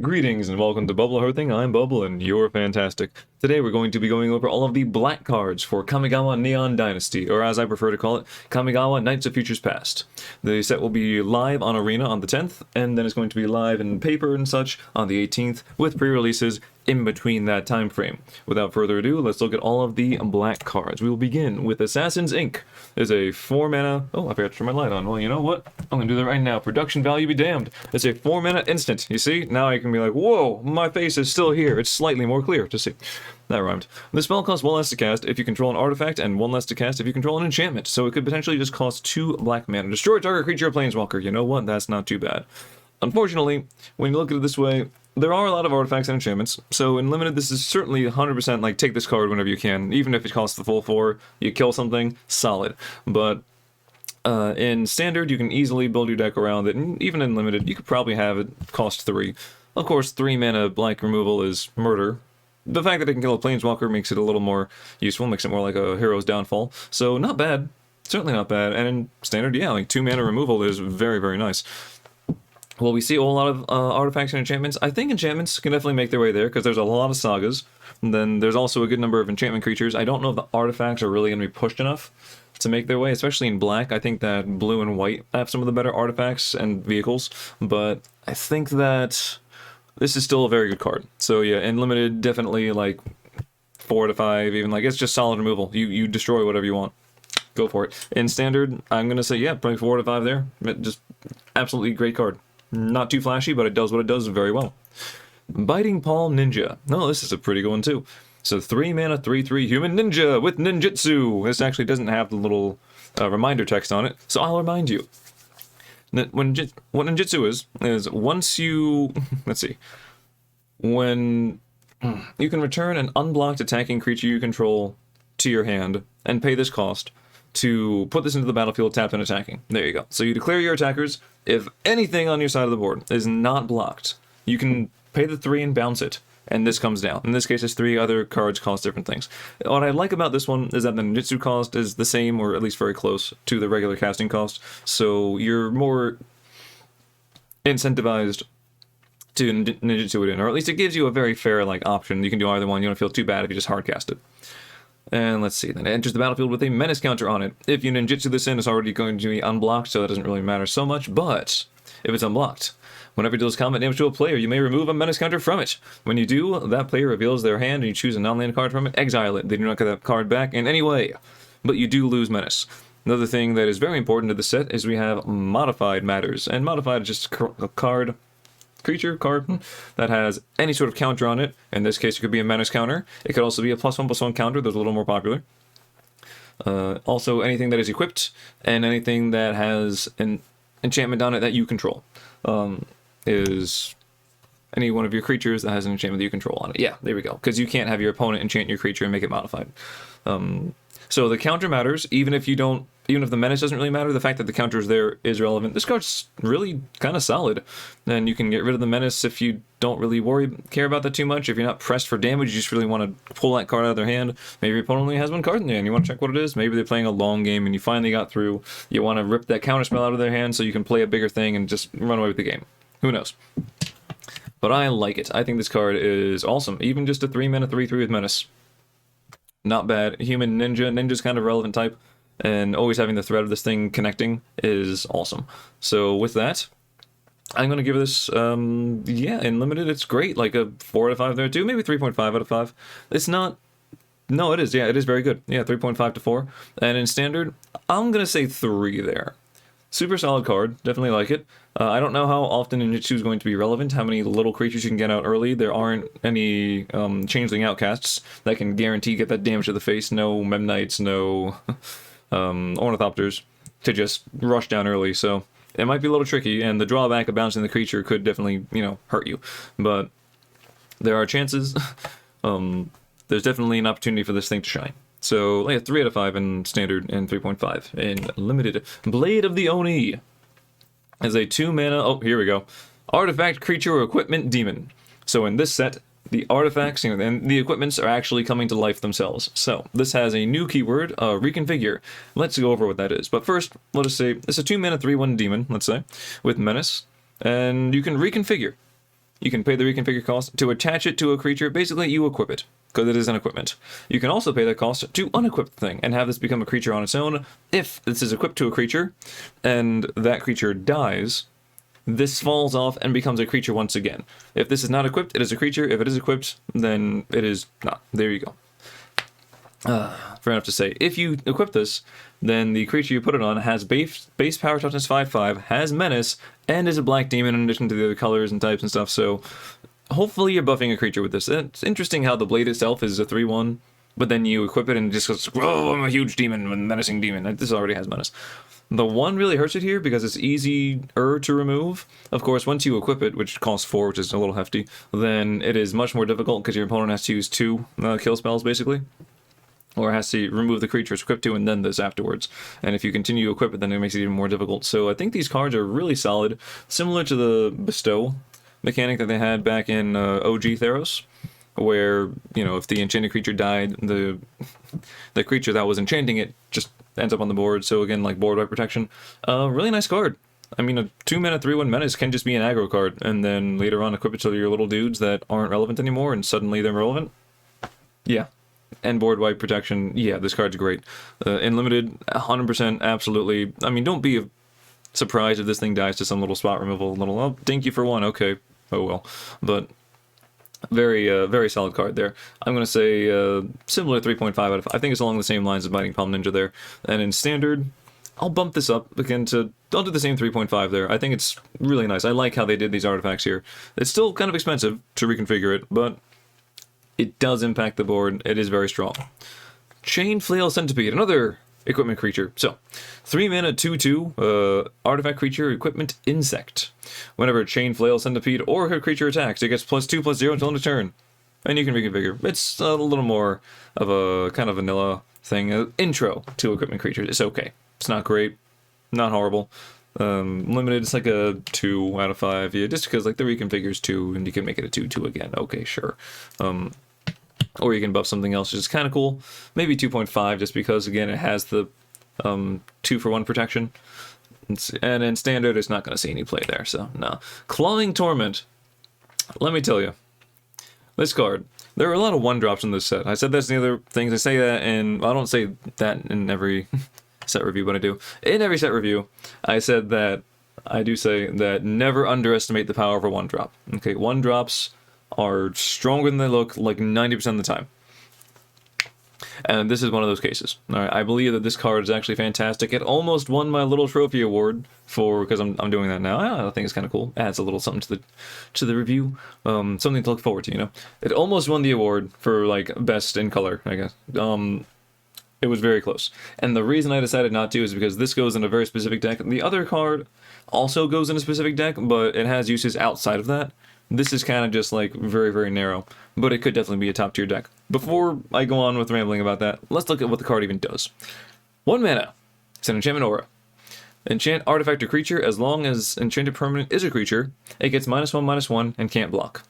Greetings and welcome to Bubble Hearthing. I'm Bubble and you're fantastic. Today we're going to be going over all of the black cards for Kamigawa Neon Dynasty, or as I prefer to call it, Kamigawa Knights of Futures Past. The set will be live on Arena on the 10th, and then it's going to be live in paper and such on the 18th, with pre-releases in between that time frame. Without further ado, let's look at all of the black cards. We will begin with Assassin's Ink. It's a 4-mana... Oh, I forgot to turn my light on. Well, you know what? I'm going to do that right now. Production value be damned. It's a 4-mana instant. You see? Now I can be like, whoa, my face is still here. It's slightly more clear to see. That rhymed. The spell costs 1 less to cast if you control an artifact, and 1 less to cast if you control an enchantment. So it could potentially just cost 2 black mana. Destroy target creature or planeswalker. You know what? That's not too bad. Unfortunately, when you look at it this way, there are a lot of artifacts and enchantments, so in Limited this is certainly 100% like take this card whenever you can, even if it costs the full 4, you kill something, solid. But in Standard you can easily build your deck around it, and even in Limited you could probably have it cost 3. Of course, 3 mana blank removal is murder. The fact that it can kill a planeswalker makes it a little more useful, makes it more like a hero's downfall, so not bad. Certainly not bad, and in Standard, yeah, like 2 mana removal is very, very nice. Well, we see a whole lot of artifacts and enchantments. I think enchantments can definitely make their way there, because there's a lot of sagas. And then there's also a good number of enchantment creatures. I don't know if the artifacts are really going to be pushed enough to make their way, especially in black. I think that blue and white have some of the better artifacts and vehicles, but I think that this is still a very good card. So yeah, in Limited, definitely like 4 to 5, even like it's just solid removal. You destroy whatever you want. Go for it. In Standard, I'm going to say, yeah, probably 4 to 5 there. Just absolutely great card. Not too flashy, but it does what it does very well. Biting Palm Ninja. No, this is a pretty good one too. So 3 mana, 3/3 human ninja with ninjutsu. This actually doesn't have the little reminder text on it, so I'll remind you. What ninjutsu is once you... let's see. When you can return an unblocked attacking creature you control to your hand and pay this cost to put this into the battlefield tapped and attacking. There you go. So you declare your attackers. If anything on your side of the board is not blocked, you can pay the 3 and bounce it, and this comes down. In this case, it's 3 other cards cost different things. What I like about this one is that the ninjutsu cost is the same, or at least very close, to the regular casting cost, so you're more incentivized to ninjutsu it in, or at least it gives you a very fair like option. You can do either one. You don't feel too bad if you just hard cast it. And let's see, then it enters the battlefield with a menace counter on it. If you ninjutsu this in, it's already going to be unblocked, so that doesn't really matter so much, but if it's unblocked, whenever it deals combat damage to a player, you may remove a menace counter from it. When you do, that player reveals their hand and you choose a non-land card from it, exile it. They do not get that card back in any way, but you do lose menace. Another thing that is very important to the set is we have modified matters, and modified is just a creature card that has any sort of counter on it. In this case, it could be a menace counter. It could also be a +1/+1 counter. Those are a little more popular. Also, anything that is equipped and anything that has an enchantment on it that you control is any one of your creatures that has an enchantment that you control on it. Yeah, there we go. Because you can't have your opponent enchant your creature and make it modified. So the counter matters, even if the menace doesn't really matter, the fact that the counter is there is relevant. This card's really kind of solid, and you can get rid of the menace if you don't really care about that too much. If you're not pressed for damage, you just really want to pull that card out of their hand. Maybe your opponent only has 1 card in the hand, you want to check what it is. Maybe they're playing a long game and you finally got through. You want to rip that counter spell out of their hand so you can play a bigger thing and just run away with the game. Who knows? But I like it. I think this card is awesome. Even just a 3 mana 3/3 with menace. Not bad. Human ninja. Ninja's kind of relevant type, and always having the threat of this thing connecting is awesome. So with that, I'm going to give this, yeah, in Limited, it's great. Like a 4 out of 5 there too. Maybe 3.5 out of 5. It's not... No, it is. Yeah, it is very good. Yeah, 3.5 to 4. And in Standard, I'm going to say 3 there. Super solid card. Definitely like it. I don't know how often Ninjutsu is going to be relevant, how many little creatures you can get out early. There aren't any changeling outcasts that can guarantee get that damage to the face. No Memnites, no Ornithopters to just rush down early. So it might be a little tricky, and the drawback of bouncing the creature could definitely, hurt you. But there are chances. There's definitely an opportunity for this thing to shine. So, yeah, 3 out of 5 in Standard and 3.5 in Limited. Blade of the Oni is a 2 mana... Oh, here we go. Artifact, creature, or equipment demon. So in this set, the artifacts and the equipments are actually coming to life themselves. So this has a new keyword, reconfigure. Let's go over what that is. But first, let us say it's a 2 mana 3/1 demon, let's say, with menace, and you can reconfigure. you can pay the reconfigure cost to attach it to a creature. Basically, you equip it, because it is an equipment. You can also pay that cost to unequip the thing, and have this become a creature on its own. If this is equipped to a creature, and that creature dies, this falls off and becomes a creature once again. If this is not equipped, it is a creature. If it is equipped, then it is not. There you go. Fair enough to say. If you equip this, then the creature you put it on has base power toughness 5/5, has menace, and is a black demon in addition to the other colors and types and stuff, so hopefully you're buffing a creature with this. It's interesting how the blade itself is a 3/1, but then you equip it and it just goes, oh, I'm a huge demon, I'm a menacing demon. This already has menace. The 1 really hurts it here because it's easier to remove. Of course, once you equip it, which costs 4, which is a little hefty, then it is much more difficult because your opponent has to use 2 kill spells, basically. Or has to remove the creature it's equipped to and then this afterwards. And if you continue to equip it, then it makes it even more difficult. So I think these cards are really solid, similar to the Bestow mechanic that they had back in OG Theros, where, you know, if the enchanted creature died, the creature that was enchanting it just ends up on the board. So again, like board wipe protection. Really nice card. I mean, a 2-mana 3/1 menace can just be an aggro card, and then later on equip it to your little dudes that aren't relevant anymore, and suddenly they're relevant. Yeah. And board wipe protection, yeah, this card's great. In limited, 100%, absolutely. I mean, don't be surprised if this thing dies to some little spot removal, little, oh, dink you for 1, okay, oh well. But very, very solid card there. I'm going to say similar 3.5 out of 5. I think it's along the same lines as Biting Palm Ninja there. And in Standard, I'll bump this up again to, I'll do the same 3.5 there. I think it's really nice. I like how they did these artifacts here. It's still kind of expensive to reconfigure it, but it does impact the board. It is very strong. Chain Flail Centipede, another equipment creature. So, 3 mana, 2/2, artifact creature, equipment, insect. Whenever Chain Flail Centipede or her creature attacks, it gets +2/+0 until end of turn. And you can reconfigure. It's a little more of a kind of vanilla thing. Intro to equipment creatures. It's okay. It's not great. Not horrible. Limited, it's like a 2 out of 5. Yeah, just because like the reconfigure's 2 and you can make it a 2/2 again. Okay, sure. Or you can buff something else, which is kind of cool. Maybe 2.5, just because, again, it has the 2-for-1 protection. And in Standard, it's not going to see any play there, so no. Clawing Torment. Let me tell you. This card. There are a lot of 1-drops in this set. I said that's the other things. I say that, and I don't say that in every set review, but I do. In every set review, I said that, I do say that never underestimate the power of a 1-drop. Okay, 1-drops are stronger than they look, like 90% of the time. And this is one of those cases. Alright, I believe that this card is actually fantastic. It almost won my little trophy award for, because I'm doing that now. I think it's kind of cool. Adds a little something to the review. Something to look forward to, you know. It almost won the award for, like, best in color, I guess. It was very close. And the reason I decided not to is because this goes in a very specific deck. The other card also goes in a specific deck, but it has uses outside of that. This is kind of just like very, very narrow, but it could definitely be a top tier deck. Before I go on with rambling about that, let's look at what the card even does. 1 mana. It's an enchantment aura. Enchant artifact or creature. As long as enchanted permanent is a creature, it gets -1/-1 and can't block.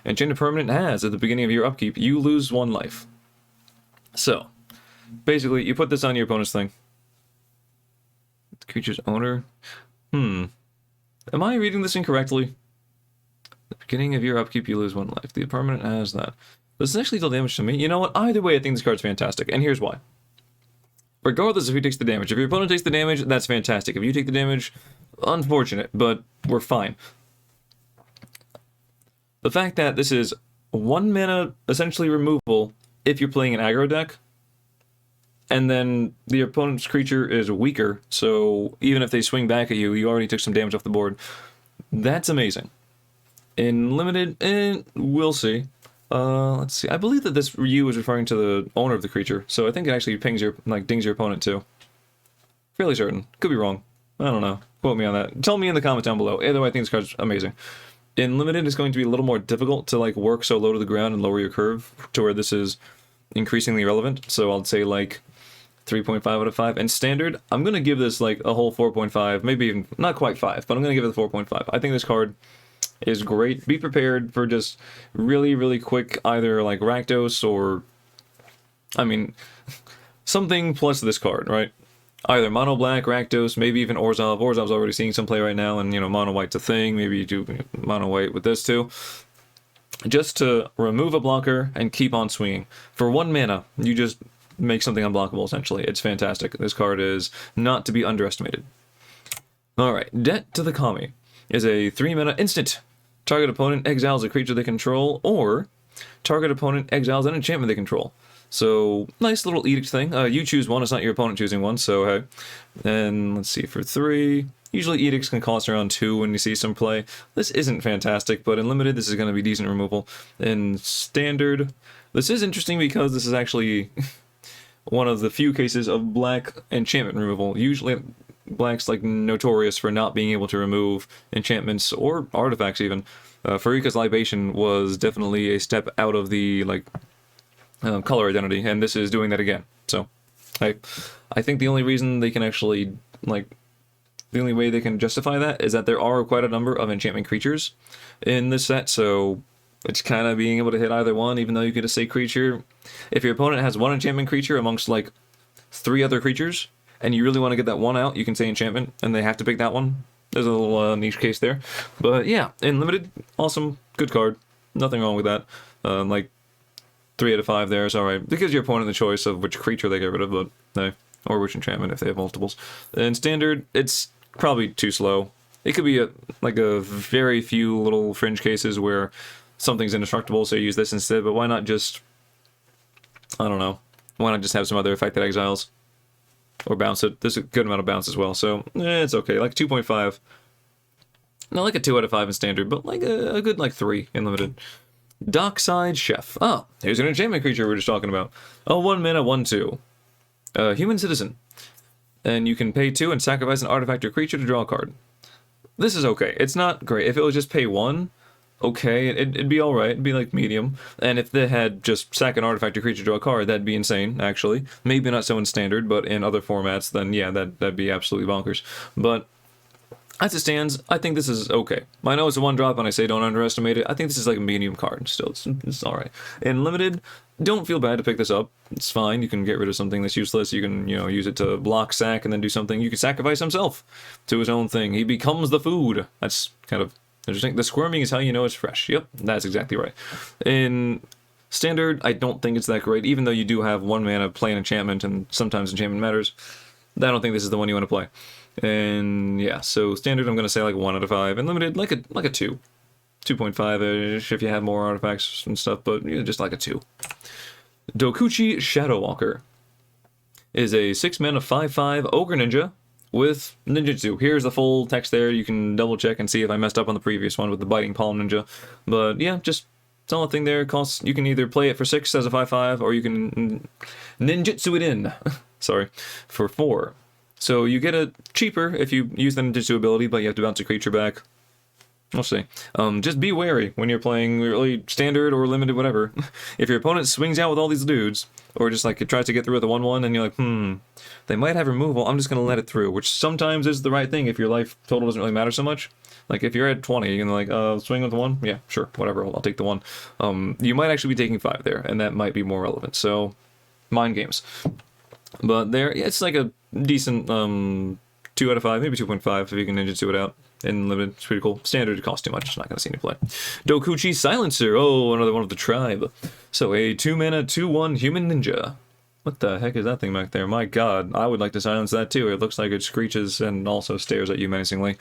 Enchanted permanent has, at the beginning of your upkeep, you lose 1 life. So, basically, you put this on your opponent's thing. The creature's owner. Am I reading this incorrectly? The beginning of your upkeep, you lose 1 life. The permanent has that. Does this actually deal damage to me? You know what? Either way, I think this card's fantastic, and here's why. Regardless of who takes the damage. If your opponent takes the damage, that's fantastic. If you take the damage, unfortunate, but we're fine. The fact that this is 1 mana, essentially removal, if you're playing an aggro deck, and then the opponent's creature is weaker, so even if they swing back at you, you already took some damage off the board. That's amazing. In limited, we'll see. Let's see. I believe that this Ryu is referring to the owner of the creature, so I think it actually pings your, like, dings your opponent too. Fairly certain. Could be wrong. I don't know. Quote me on that. Tell me in the comments down below. Either way, I think this card's amazing. In limited, it's going to be a little more difficult to, like, work so low to the ground and lower your curve to where this is increasingly relevant. So I'll say, like, 3.5 out of 5. And standard, I'm going to give this, like, a whole 4.5. Maybe even, not quite 5, but I'm going to give it a 4.5. I think this card is great. Be prepared for just really, really quick, either like Rakdos or, I mean, something plus this card, right? either mono black, Rakdos, maybe even Orzhov. Orzhov's already seeing some play right now, and mono white's a thing. Maybe you do mono white with this too. Just to remove a blocker and keep on swinging. For 1 mana, you just make something unblockable, essentially. It's fantastic. This card is not to be underestimated. Alright, Debt to the Kami is a 3 mana instant. Target opponent exiles a creature they control, or target opponent exiles an enchantment they control. So, nice little edict thing. You choose one, it's not your opponent choosing one, so hey. And let's see, for 3... Usually edicts can cost around 2 when you see some play. This isn't fantastic, but in limited this is going to be decent removal. In standard, this is interesting because this is actually one of the few cases of black enchantment removal. Usually black's like notorious for not being able to remove enchantments or artifacts even. Farika's Libation was definitely a step out of the color identity, and this is doing that again. So I think the only reason they can actually the only way they can justify that is that there are quite a number of enchantment creatures in this set, so it's kind of being able to hit either one, even though you could just say creature. If your opponent has one enchantment creature amongst 3 other creatures, and you really want to get that one out, you can say enchantment, and they have to pick that one. There's a little niche case there. But yeah, in limited, awesome, good card. Nothing wrong with that. 3 out of 5 there is alright. Because your opponent the choice of which creature they get rid of, but no. Or which enchantment if they have multiples. In standard, it's probably too slow. It could be a very few little fringe cases where something's indestructible, so you use this instead, but why not just, I don't know, why not just have some other effect that exiles? Or bounce it. There's a good amount of bounce as well, so it's okay. 2.5. No, a 2 out of 5 in standard, but a good 3 in limited. Dockside Chef. Oh, here's an enchantment creature we were just talking about. A 1 mana, 1/2. Human Citizen. And you can pay 2 and sacrifice an artifact or creature to draw a card. This is okay. It's not great. If it was just pay 1, okay, it'd be alright. It'd be medium. And if they had just sack an artifact or creature to draw a card, that'd be insane, actually. Maybe not so in standard, but in other formats, then yeah, that'd be absolutely bonkers. But as it stands, I think this is okay. I know it's a 1-drop, and I say don't underestimate it. I think this is a medium card still. It's alright. In limited, don't feel bad to pick this up. It's fine. You can get rid of something that's useless. You can, use it to block sack and then do something. You can sacrifice himself to his own thing. He becomes the food. That's kind of interesting. The squirming is how you know it's fresh. Yep, that's exactly right. In standard, I don't think it's that great, even though you do have 1 mana play an enchantment, and sometimes enchantment matters. I don't think this is the one you want to play. And yeah, so standard I'm going to say 1 out of 5, and limited like a 2. 2.5-ish if you have more artifacts and stuff, but just a 2. Dokuchi Shadowwalker is a 6 mana 5/5 Ogre Ninja with Ninjutsu. Here's the full text there. You can double check and see if I messed up on the previous one with the Biting Palm Ninja. But yeah, just solid thing there. Costs, you can either play it for 6 as a 5/5, or you can ninjutsu it in. Sorry, for 4. So you get it cheaper if you use the ninjutsu ability, but you have to bounce a creature back. We'll see. Just be wary when you're playing really standard or limited, whatever. If your opponent swings out with all these dudes, or just it tries to get through with a 1/1, and you're they might have removal, I'm just going to let it through, which sometimes is the right thing if your life total doesn't really matter so much. If you're at 20, you're going to swing with the 1? Yeah, sure, whatever, I'll take the 1. You might actually be taking 5 there, and that might be more relevant, so mind games. But there, it's a decent 2 out of 5, maybe 2.5 if you can ninjutsu it out. In limited, it's pretty cool. Standard, it costs too much, it's not going to see any play. Dokuchi Silencer, oh, another one of the tribe. So a 2 mana, 2/1 human ninja. What the heck is that thing back there? My god, I would like to silence that too. It looks like it screeches and also stares at you menacingly.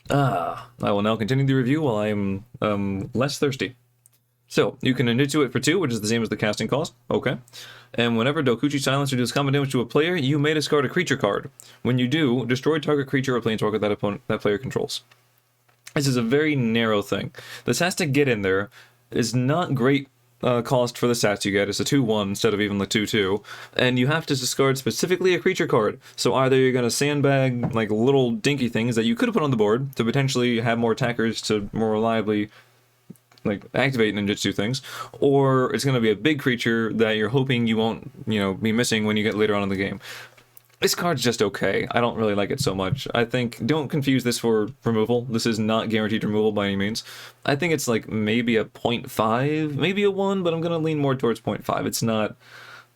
I will now continue the review while I am less thirsty. So, you can ninjutsu it for 2, which is the same as the casting cost. Okay. And whenever Dokuchi Silencer deals combat damage to a player, you may discard a creature card. When you do, destroy target creature or planeswalker that player controls. This is a very narrow thing. This has to get in there. It's not great cost for the stats you get. It's a 2/1 instead of even the 2/2. And you have to discard specifically a creature card. So either you're going to sandbag little dinky things that you could have put on the board to potentially have more attackers to more reliably activate ninjutsu things, or it's going to be a big creature that you're hoping you won't, be missing when you get later on in the game. This card's just okay. I don't really like it so much. I think, don't confuse this for removal. This is not guaranteed removal by any means. I think it's maybe a 0.5, maybe a 1, but I'm going to lean more towards 0.5. It's not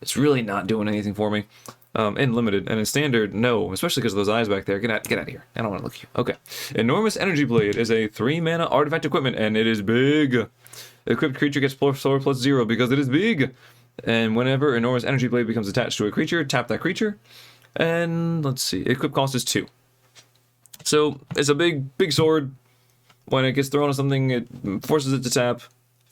it's really not doing anything for me. In limited, and in standard, no, especially because of those eyes back there. Get out of here. I don't want to look at you. Okay. Enormous Energy Blade is a 3-mana artifact equipment, and it is big. Equipped creature gets +4/+0 because it is big. And whenever Enormous Energy Blade becomes attached to a creature, tap that creature. And let's see, equip cost is 2. So it's a big sword. When it gets thrown on something, it forces it to tap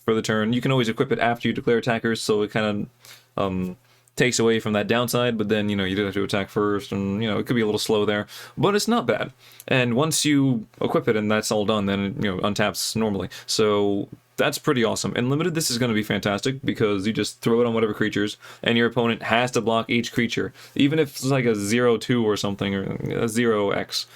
for the turn. You can always equip it after you declare attackers, so it kind of takes away from that downside, but then, you know, you do have to attack first, and, you know, it could be a little slow there, but it's not bad. And once you equip it and that's all done, then it, you know, untaps normally. So that's pretty awesome. In limited, this is going to be fantastic because you just throw it on whatever creatures, and your opponent has to block each creature, even if it's like a 0/2 or something, or a 0x.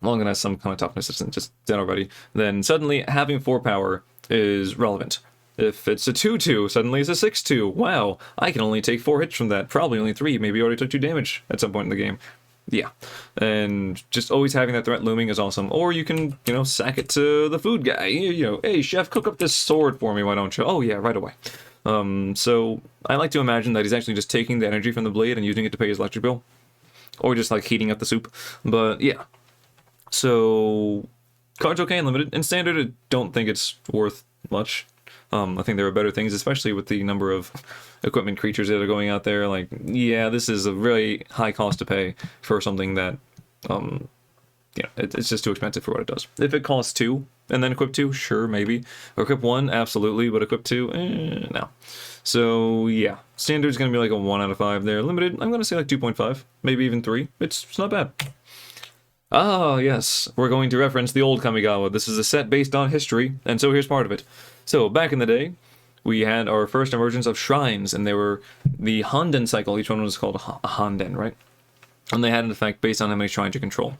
Long as it has some kind of toughness, it's just dead already. Then suddenly having 4 power is relevant. If it's a 2/2, suddenly it's a 6/2. Wow, I can only take 4 hits from that. Probably only 3, maybe already took 2 damage at some point in the game. Yeah, and just always having that threat looming is awesome. Or you can, you know, sack it to the food guy. You know, hey, chef, cook up this sword for me, why don't you? Oh, yeah, right away. So I like to imagine that he's actually just taking the energy from the blade and using it to pay his electric bill. Or just, like, heating up the soup. But, yeah. So, cards okay in limited. In standard, I don't think it's worth much. I think there are better things, especially with the number of equipment creatures that are going out there. Like, yeah, this is a really high cost to pay for something that, yeah, it's just too expensive for what it does. If it costs 2 and then equip 2, sure, maybe. Or equip 1, absolutely, but equip 2, no. So, yeah, standard's going to be like a 1 out of 5 there. Limited, I'm going to say like 2.5, maybe even 3. It's not bad. Ah, yes, we're going to reference the old Kamigawa. This is a set based on history, and so here's part of it. So, back in the day, we had our first emergence of shrines, and they were the Honden cycle. Each one was called a Honden, right? And they had an effect based on how many shrines you control.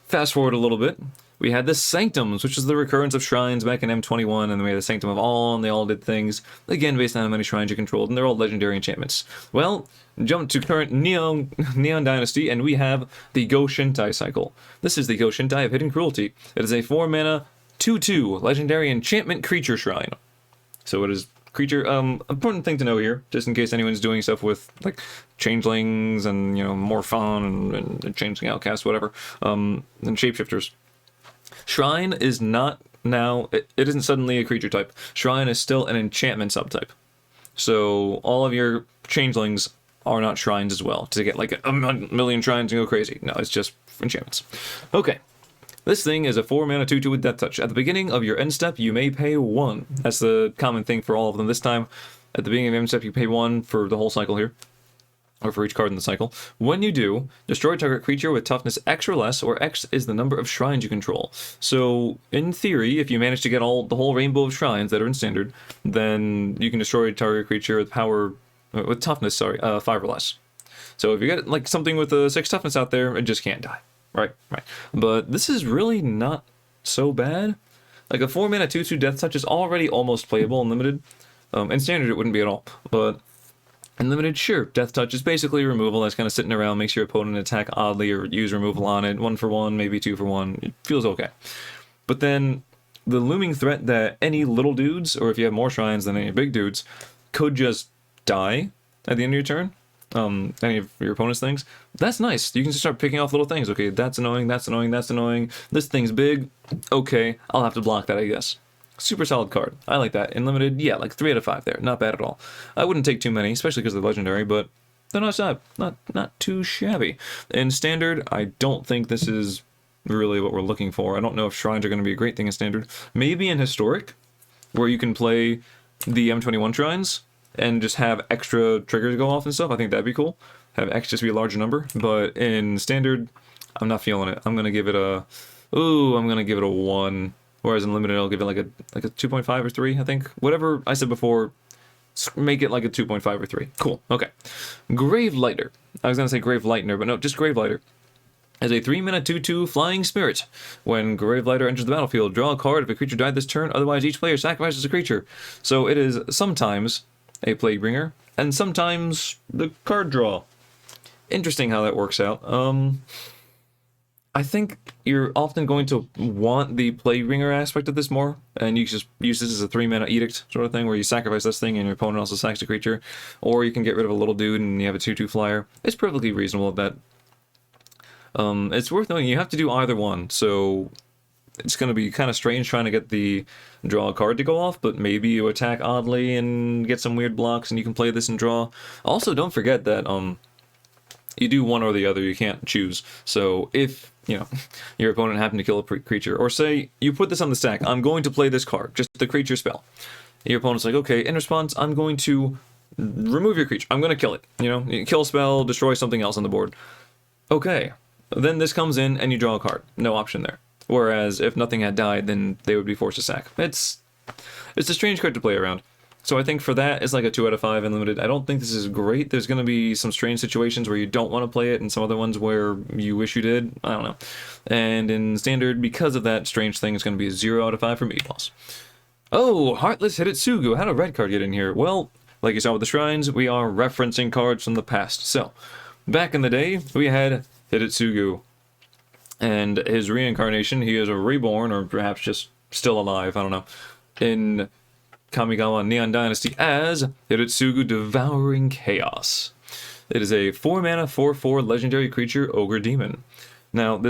Fast forward a little bit, we had the Sanctums, which is the recurrence of shrines back in M21, and then we had the Sanctum of All, and they all did things, again, based on how many shrines you controlled, and they're all legendary enchantments. Well, jump to current Neon Dynasty, and we have the Go Shintai cycle. This is the Go Shintai of Hidden Cruelty. It is a 4-mana 2/2 legendary enchantment creature shrine. So it is creature. Important thing to know here, just in case anyone's doing stuff with like changelings and, you know, more fun and changeling outcasts, whatever, and shapeshifters. Shrine is not now. It isn't suddenly a creature type. Shrine is still an enchantment subtype. So all of your changelings are not shrines as well. To get like a million shrines and go crazy. No, it's just enchantments. Okay. This thing is a 4-mana 2/2 with Death Touch. At the beginning of your end step, you may pay 1. That's the common thing for all of them this time. At the beginning of your end step, you pay 1 for the whole cycle here. Or for each card in the cycle. When you do, destroy target creature with toughness X or less, or X is the number of shrines you control. So, in theory, if you manage to get the whole rainbow of shrines that are in standard, then you can destroy target creature with toughness, 5 or less. So if you get like something with a 6 toughness out there, it just can't die. Right. But this is really not so bad. Like a 4-mana 2/2 Death Touch is already almost playable in limited. In standard it wouldn't be at all, but in limited, sure, Death Touch is basically removal that's kind of sitting around, makes your opponent attack oddly or use removal on it, 1 for 1, maybe 2 for 1, it feels okay. But then the looming threat that any little dudes, or if you have more shrines than any big dudes, could just die at the end of your turn, any of your opponent's things, that's nice. You can just start picking off little things. Okay, that's annoying, that's annoying, that's annoying. This thing's big. Okay, I'll have to block that, I guess. Super solid card. I like that. In limited, yeah, like 3 out of 5 there. Not bad at all. I wouldn't take too many, especially because they're legendary, but they're not too shabby. In standard, I don't think this is really what we're looking for. I don't know if shrines are going to be a great thing in standard. Maybe in historic, where you can play the M21 shrines and just have extra triggers go off and stuff. I think that'd be cool. Have X just be a larger number. But in standard, I'm not feeling it. I'm gonna give it a 1. Whereas in limited, I'll give it like a 2.5 or 3. I think whatever I said before, make it like a 2.5 or 3. Cool. Okay. Grave Lighter. I was gonna say Grave Lightner, but no, just Grave Lighter. As a 3-mana 2/2 Flying Spirit. When Grave Lighter enters the battlefield, draw a card if a creature died this turn, otherwise each player sacrifices a creature. So it is sometimes a Plaguebringer, and sometimes the card draw. Interesting how that works out. I think you're often going to want the Plague Ringer aspect of this more, and you just use this as a 3-mana edict sort of thing, where you sacrifice this thing and your opponent also sacks a creature, or you can get rid of a little dude and you have a 2/2 flyer. It's perfectly reasonable that. It's worth knowing you have to do either one, so it's going to be kind of strange trying to get the draw a card to go off, but maybe you attack oddly and get some weird blocks and you can play this and draw. Also, don't forget that you do one or the other, you can't choose. So if, you know, your opponent happened to kill a creature, or say you put this on the stack, I'm going to play this card, just the creature spell. Your opponent's like, okay, in response, I'm going to remove your creature. I'm going to kill it. You know, kill spell, destroy something else on the board. Okay, then this comes in and you draw a card. No option there. Whereas if nothing had died, then they would be forced to sack. It's a strange card to play around. So I think for that, it's like a 2 out of 5 unlimited. I don't think this is great. There's going to be some strange situations where you don't want to play it, and some other ones where you wish you did. I don't know. And in standard, because of that strange thing, it's going to be a 0 out of 5 for Meatballs. Oh, Heartless Hitotsugu. How did a red card get in here? Well, like you saw with the shrines, we are referencing cards from the past. So, back in the day, we had Hitotsugu. And his reincarnation, he is a reborn, or perhaps just still alive, I don't know, in Kamigawa Neon Dynasty as Hitotsugu Devouring Chaos. It is a 4-mana 4/4 legendary creature ogre demon. Now,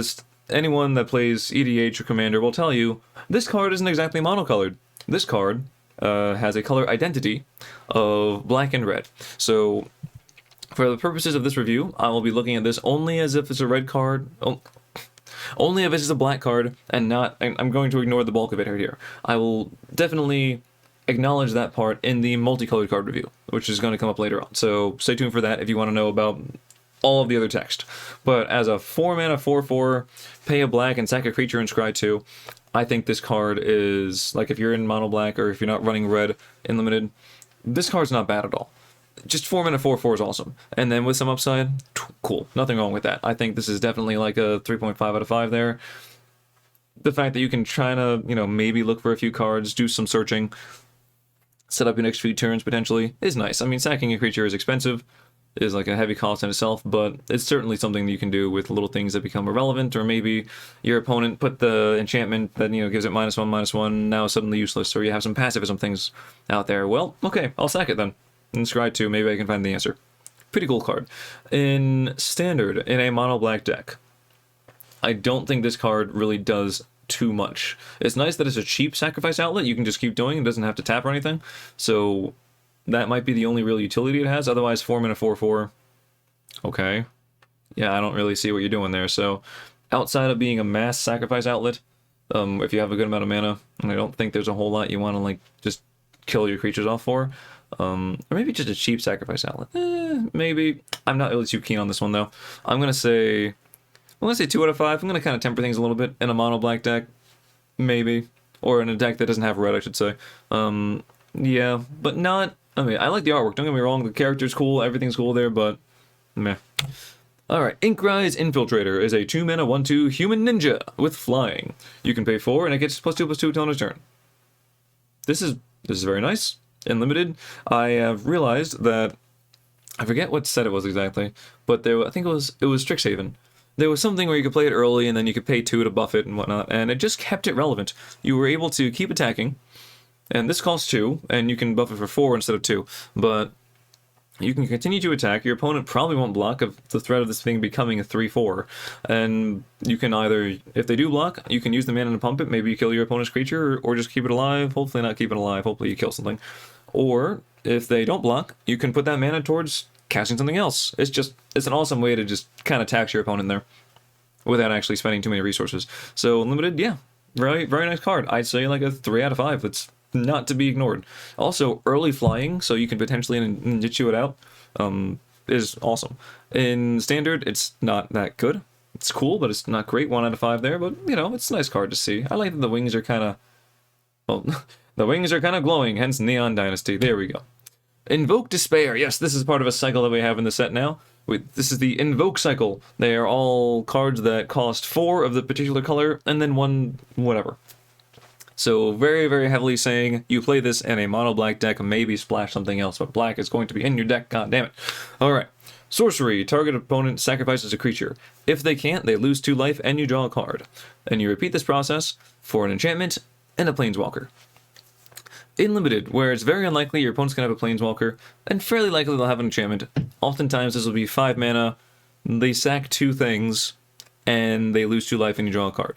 anyone that plays EDH or Commander will tell you, this card isn't exactly monocolored. This card has a color identity of black and red. So, for the purposes of this review, I will be looking at this only as if it's a red card. Only if it's a black card, and not. I'm going to ignore the bulk of it here. I will definitely acknowledge that part in the multicolored card review, which is going to come up later on. So stay tuned for that if you want to know about all of the other text. But as a 4-mana 4/4, pay a black and sack a creature and scry 2, I think this card is, like, if you're in mono black or if you're not running red in limited, this card's not bad at all. Just 4-mana 4/4 is awesome. And then with some upside, cool. Nothing wrong with that. I think this is definitely like a 3.5 out of 5 there. The fact that you can try to, you know, maybe look for a few cards, do some searching, set up your next few turns potentially, is nice. I mean, sacking a creature is expensive, is like a heavy cost in itself, but it's certainly something that you can do with little things that become irrelevant, or maybe your opponent put the enchantment that, you know, gives it -1/-1, now suddenly useless, or you have some pacifism things out there. Well, okay, I'll sack it then. And scry 2, maybe I can find the answer. Pretty cool card. In standard, in a mono black deck, I don't think this card really does too much. It's nice that it's a cheap sacrifice outlet. You can just keep doing it. It doesn't have to tap or anything. So that might be the only real utility it has. Otherwise, 4-mana 4/4. Okay. Yeah, I don't really see what you're doing there. So outside of being a mass sacrifice outlet, if you have a good amount of mana, and I don't think there's a whole lot you want to, like, just kill your creatures off for. Or maybe just a cheap sacrifice outlet. Maybe. I'm not really too keen on this one, though. I'm going to say 2 out of 5. I'm going to kind of temper things a little bit in a mono black deck. Maybe. Or in a deck that doesn't have red, I should say. Yeah, but not... I mean, I like the artwork. Don't get me wrong. The character's cool. Everything's cool there, but... meh. Alright, Inkrise Infiltrator is a 2-mana 1/2 human ninja with flying. You can pay 4, and it gets +2/+2 until its turn. This is very nice. In limited, I have realized that I forget what set it was exactly, but I think it was Strixhaven. There was something where you could play it early and then you could pay 2 to buff it and whatnot, and it just kept it relevant. You were able to keep attacking, and this costs 2, and you can buff it for 4 instead of 2, but you can continue to attack. Your opponent probably won't block of the threat of this thing becoming a 3/4, and you can either, if they do block, you can use the mana to pump it, maybe you kill your opponent's creature, or just keep it alive, hopefully not keep it alive, hopefully you kill something. Or, if they don't block, you can put that mana towards casting something else. It's an awesome way to just kind of tax your opponent there, without actually spending too many resources. So, limited, yeah, very, very nice card. I'd say like a 3 out of 5. It's not to be ignored. Also, early flying, so you can potentially ninjutsu it out, is awesome. In standard, it's not that good. It's cool, but it's not great. 1 out of 5 there, but, you know, it's a nice card to see. I like that the wings are kind of... well, the wings are kind of glowing, hence Neon Dynasty. There we go. Invoke Despair. Yes, this is part of a cycle that we have in the set now. This is the Invoke cycle. They are all cards that cost 4 of the particular color, and then 1 whatever. So very, very heavily saying you play this in a mono black deck, maybe splash something else, but black is going to be in your deck, god damn it. Alright, Sorcery, target opponent sacrifices a creature. If they can't, they lose 2 life and you draw a card. And you repeat this process for an enchantment and a planeswalker. In Limited, where it's very unlikely your opponent's going to have a planeswalker, and fairly likely they'll have an enchantment. Oftentimes this will be 5 mana, they sack 2 things, and they lose 2 life and you draw a card.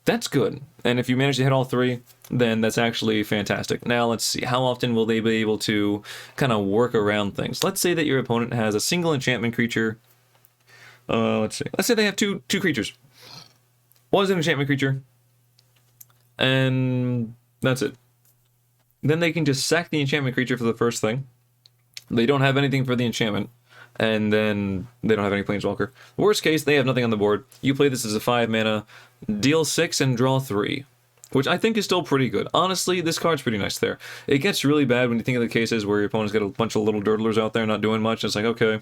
That's good, and if you manage to hit all 3, then that's actually fantastic. Now let's see, how often will they be able to kind of work around things? Let's say that your opponent has a single enchantment creature. Let's say they have two creatures. One is an enchantment creature, and that's it. Then they can just sack the enchantment creature for the first thing. They don't have anything for the enchantment, and then they don't have any planeswalker. Worst case, they have nothing on the board. You play this as a 5 mana, deal 6 and draw 3, which I think is still pretty good. Honestly, this card's pretty nice there. It gets really bad when you think of the cases where your opponent's got a bunch of little dirtlers out there not doing much. It's like, okay,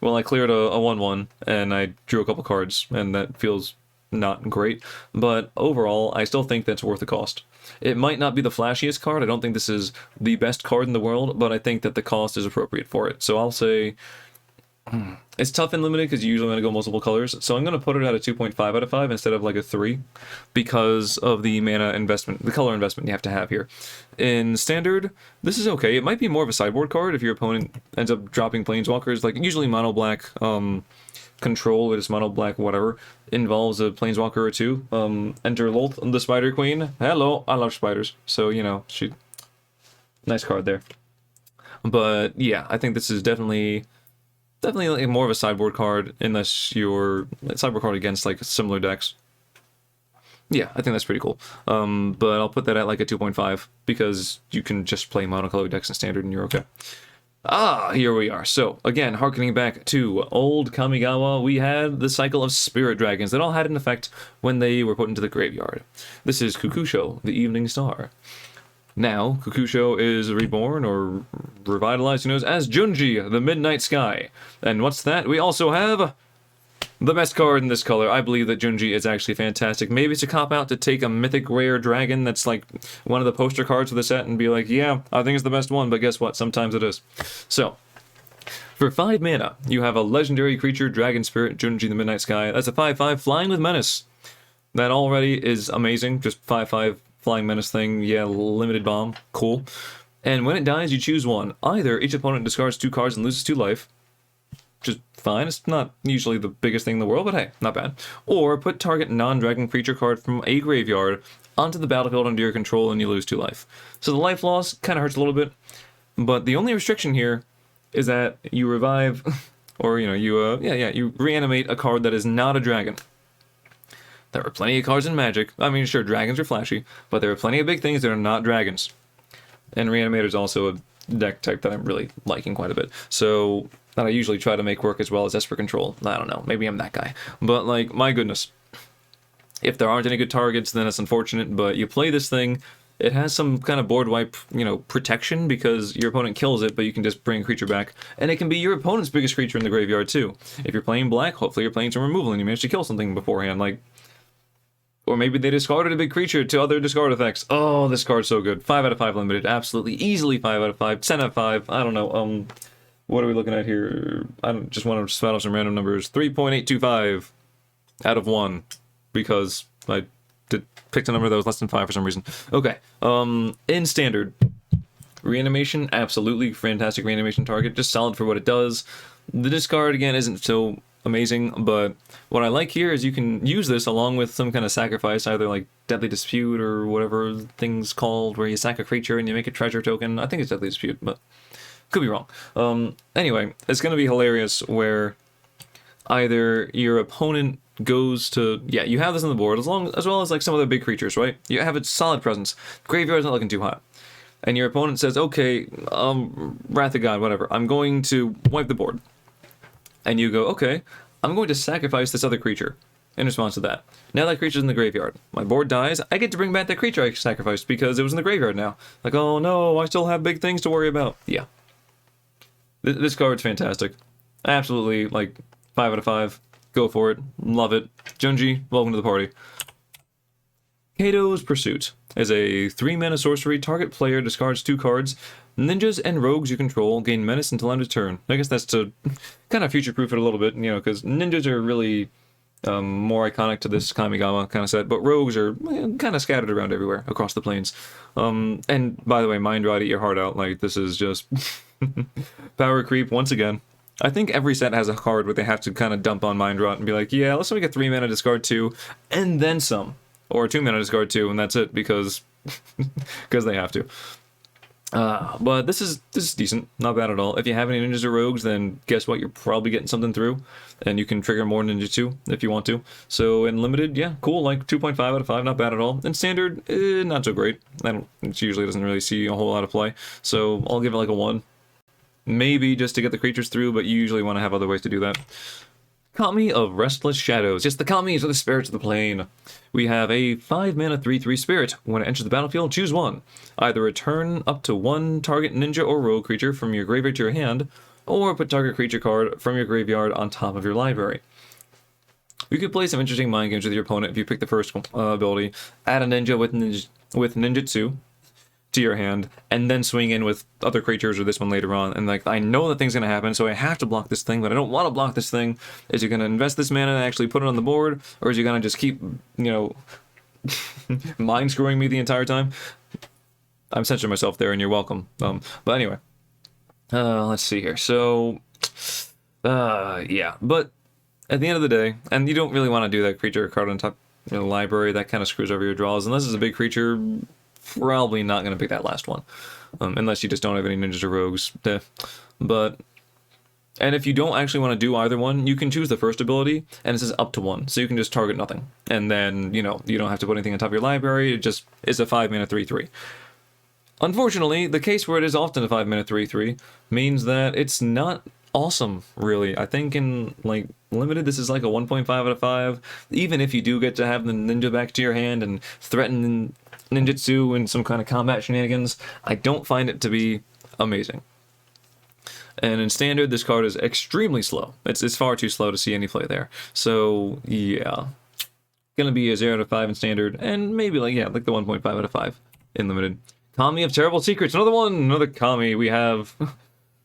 well, I cleared a 1/1 and I drew a couple cards, and that feels not great. But overall, I still think that's worth the cost. It might not be the flashiest card. I don't think this is the best card in the world, but I think that the cost is appropriate for it. So I'll say it's tough in Limited because you usually want to go multiple colors. So I'm going to put it at a 2.5 out of 5 instead of like a 3 because of the mana investment, the color investment you have to have here. In Standard, this is okay. It might be more of a sideboard card if your opponent ends up dropping planeswalkers. Like usually mono black control, it is mono black whatever, involves a planeswalker or 2. Enter Lolth, the Spider Queen. Hello, I love spiders. So, you know, nice card there. But yeah, I think this is definitely like more of a sideboard card unless you're a sideboard card against like similar decks. Yeah, I think that's pretty cool. But I'll put that at like a 2.5 because you can just play monocolored decks in Standard and you're okay. Here we are. So, again, harkening back to old Kamigawa, we had the cycle of spirit dragons that all had an effect when they were put into the graveyard. This is Kukusho, the Evening Star. Now, Kukusho is reborn or revitalized, who knows, as Junji, the Midnight Sky. And what's that? We also have the best card in this color. I believe that Junji is actually fantastic. Maybe it's a cop-out to take a mythic rare dragon that's like one of the poster cards for the set and be like, yeah, I think it's the best one, but guess what? Sometimes it is. So, for 5 mana, you have a legendary creature, Dragon Spirit, Junji, the Midnight Sky. That's a 5/5 flying with menace. That already is amazing. Just 5/5 flying menace thing. Yeah, limited bomb. Cool. And when it dies, you choose one. Either each opponent discards 2 cards and loses 2 life, which is fine. It's not usually the biggest thing in the world, but hey, not bad. Or put target non-dragon creature card from a graveyard onto the battlefield under your control and you lose 2 life. So the life loss kind of hurts a little bit, but the only restriction here is that you revive, or you reanimate a card that is not a dragon. There are plenty of cards in Magic. I mean, sure, dragons are flashy, but there are plenty of big things that are not dragons. And Reanimator is also a deck type that I'm really liking quite a bit. So that I usually try to make work as well as Esper Control. I don't know, maybe I'm that guy. But, like, my goodness. If there aren't any good targets, then it's unfortunate, but you play this thing, it has some kind of board wipe, protection, because your opponent kills it, but you can just bring a creature back. And it can be your opponent's biggest creature in the graveyard, too. If you're playing black, hopefully you're playing some removal and you manage to kill something beforehand, like... Or maybe they discarded a big creature to other discard effects. Oh, this card's so good. 5 out of 5 limited. Absolutely, easily 5 out of 5. 10 out of 5. I don't know. What are we looking at here? I don't just want to spout out some random numbers. 3.825 out of 1. Because I picked a number that was less than 5 for some reason. Okay. In Standard. Reanimation, absolutely fantastic reanimation target. Just solid for what it does. The discard, again, isn't so amazing, but what I like here is you can use this along with some kind of sacrifice, either like Deadly Dispute or whatever thing's called, where you sack a creature and you make a treasure token. I think it's Deadly Dispute, but could be wrong. Anyway, it's going to be hilarious where either your opponent goes to... Yeah, you have this on the board, as well as like some other big creatures, right? You have a solid presence. Graveyard's not looking too hot. And your opponent says, okay, Wrath of God, whatever, I'm going to wipe the board. And you go, okay, I'm going to sacrifice this other creature in response to that. Now that creature's in the graveyard. My board dies, I get to bring back that creature I sacrificed because it was in the graveyard now. Like, oh no, I still have big things to worry about. Yeah. This card's fantastic. Absolutely, like, 5 out of 5. Go for it. Love it. Junji, welcome to the party. Kato's Pursuit is a 3-mana sorcery. Target player discards 2 cards. Ninjas and rogues you control gain menace until end of turn. I guess that's to kind of future-proof it a little bit, you know, because ninjas are really more iconic to this Kamigawa kind of set, but rogues are kind of scattered around everywhere across the plains. And by the way, Mind Rot, eat your heart out. Like, this is just power creep once again. I think every set has a card where they have to kind of dump on Mind Rot and be like, yeah, let's make a 3 mana discard 2 and then some, or 2 mana discard 2 and that's it, because because they have to. But this is decent, not bad at all. If you have any ninjas or rogues, then guess what? You're probably getting something through, and you can trigger more Ninjutsu if you want to. So in limited, yeah, cool, like 2.5 out of 5, not bad at all. In standard, not so great. It usually doesn't really see a whole lot of play, so I'll give it like a 1. Maybe just to get the creatures through, but you usually want to have other ways to do that. Kami of Restless Shadows. Yes, the Kamis are the spirits of the plane. We have a 5-mana 3/3 spirit. When it enters the battlefield, choose one. Either return up to one target ninja or rogue creature from your graveyard to your hand, or put target creature card from your graveyard on top of your library. You could play some interesting mind games with your opponent if you pick the first ability. Add a ninja with ninjutsu to your hand, and then swing in with other creatures or this one later on. And like, I know that thing's gonna happen, so I have to block this thing, but I don't want to block this thing. Is you gonna invest this mana and actually put it on the board, or is you gonna just keep, you know, mind screwing me the entire time? I'm censoring myself there, and you're welcome. But anyway, let's see here. So, yeah, but at the end of the day, and you don't really want to do that creature card on top of the library. That kind of screws over your draws, unless it's a big creature. Probably not going to pick that last one, unless you just don't have any ninjas or rogues. But, and if you don't actually want to do either one, you can choose the first ability, and it says up to 1, so you can just target nothing. And then, you know, you don't have to put anything on top of your library, it just is a 5-mana 3/3. Unfortunately, the case where it is often a 5-mana 3/3 means that it's not awesome, really. I think in, like, limited, this is like a 1.5 out of 5. Even if you do get to have the ninja back to your hand and threaten ninjutsu and some kind of combat shenanigans, I don't find it to be amazing. And in standard, this card is extremely slow. It's far too slow to see any play there. So, yeah. Gonna be a 0 out of 5 in standard, and maybe like, yeah, like the 1.5 out of 5 in limited. Kami of Terrible Secrets, another one, another Kami. We have,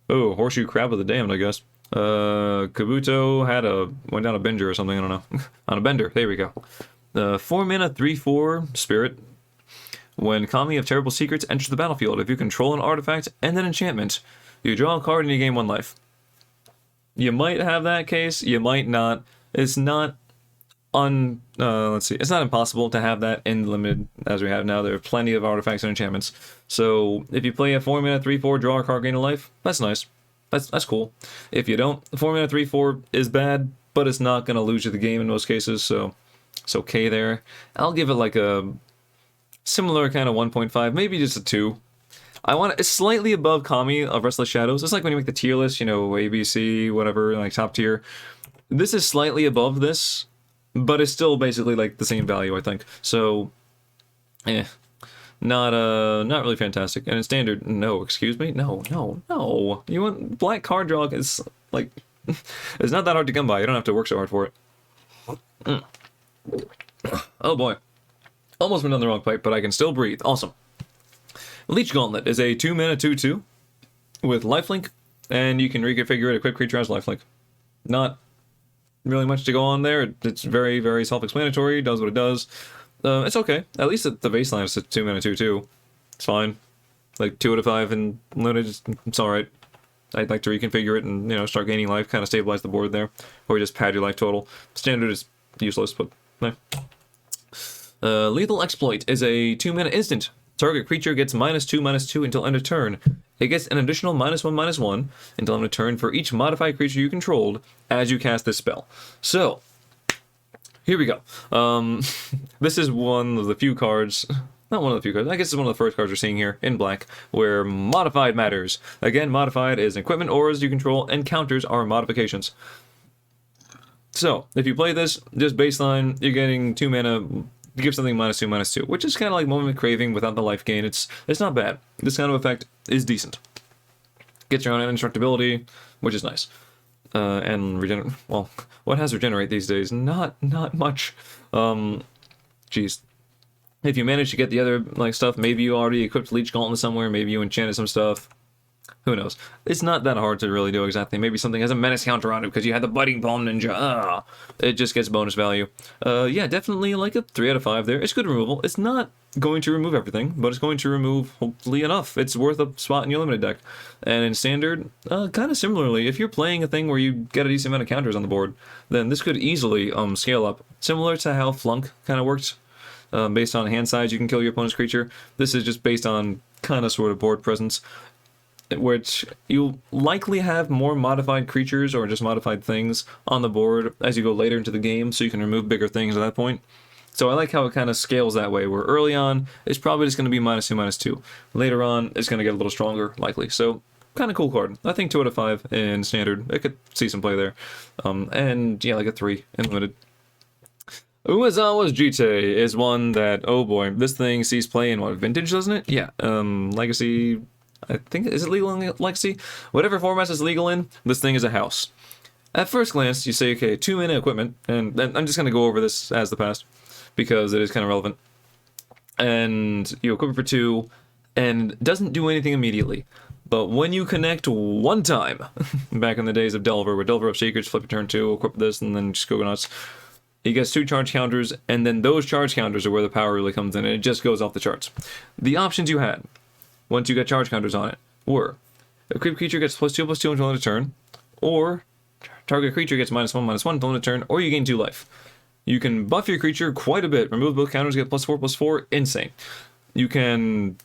oh, Horseshoe Crab of the Damned, I guess. Kabuto went down a bender or something, I don't know. On a bender, there we go. 4-mana 3/4 spirit. When Kami of Terrible Secrets enters the battlefield, if you control an artifact and an enchantment, you draw a card and you gain 1 life. You might have that case, you might not. It's not let's see, it's not impossible to have that in limited as we have now. There are plenty of artifacts and enchantments. So if you play a 4-mana 3/4, draw a card, gain a life, that's nice. That's cool. If you don't, 4-mana 3/4 is bad, but it's not going to lose you the game in most cases, so it's okay there. I'll give it like a similar kind of 1.5, maybe just a 2. I want it slightly above Kami of Restless Shadows. It's like when you make the tier list, you know, ABC, whatever, like top tier. This is slightly above this, but it's still basically like the same value, I think. So, not really fantastic. And in standard, no, excuse me, no. You want black card draw? It's like, it's not that hard to come by. You don't have to work so hard for it. Oh boy. Almost went down the wrong pipe, but I can still breathe. Awesome. Leech Gauntlet is a 2-mana 2/2 with lifelink, and you can reconfigure it. Equip creature as lifelink. Not really much to go on there. It's very, very self-explanatory. Does what it does. It's okay. At least at the baseline, it's a 2-mana 2/2. It's fine. Like 2 out of 5, and limited, it's alright. I'd like to reconfigure it and, you know, start gaining life, kind of stabilize the board there, or just pad your life total. Standard is useless, but eh. Lethal Exploit is a 2-mana instant. Target creature gets -2/-2 until end of turn. It gets an additional -1/-1 until end of turn for each modified creature you controlled as you cast this spell. So, here we go. This is one of the few cards, not one of the few cards, I guess it's one of the first cards we're seeing here in black, where modified matters. Again, modified is equipment, auras you control, and counters are modifications. So, if you play this, just baseline, you're getting 2 mana, give something -2/-2, which is kind of like Moment Craving without the life gain. It's not bad. This kind of effect is decent. Gets your own indestructibility, which is nice. And regenerate. Well, what has regenerate these days? Not much. Geez. If you manage to get the other like stuff, maybe you already equipped Leech Gauntlet somewhere. Maybe you enchanted some stuff. Who knows? It's not that hard to really do exactly. Maybe something has a menace counter on it because you had the Biting Palm Ninja. It just gets bonus value. Yeah, definitely like a 3 out of 5 there. It's good removal. It's not going to remove everything, but it's going to remove, hopefully, enough. It's worth a spot in your limited deck. And in Standard, kind of similarly, if you're playing a thing where you get a decent amount of counters on the board, then this could easily scale up. Similar to how Flunk kind of works. Based on hand size, you can kill your opponent's creature. This is just based on kind of sort of board presence, which you'll likely have more modified creatures or just modified things on the board as you go later into the game, so you can remove bigger things at that point. So I like how it kind of scales that way, where early on, it's probably just going to be -2/-2. Later on, it's going to get a little stronger, likely. So, kind of cool card. I think 2 out of 5 in Standard. I could see some play there. And, yeah, like a 3 in Limited. Umizawa's Jite is one that, oh boy, this thing sees play in, what, Vintage, doesn't it? Yeah, Legacy... I think, is it legal in Legacy? Whatever formats it's legal in, this thing is a house. At first glance, you say, okay, 2 mana equipment, and I'm just going to go over this as the past, because it is kind of relevant. And you equip it for 2, and doesn't do anything immediately. But when you connect one time, back in the days of Delver, where Delver of Secrets, flip your turn 2, equip this, and then just go nuts, he gets 2 charge counters, and then those charge counters are where the power really comes in, and it just goes off the charts. The options you had, once you get charge counters on it, were a creature gets +2/+2 until end of turn, or target creature gets -1/-1 until end of turn, or you gain 2 life. You can buff your creature quite a bit, remove both counters, get +4/+4, insane. You can,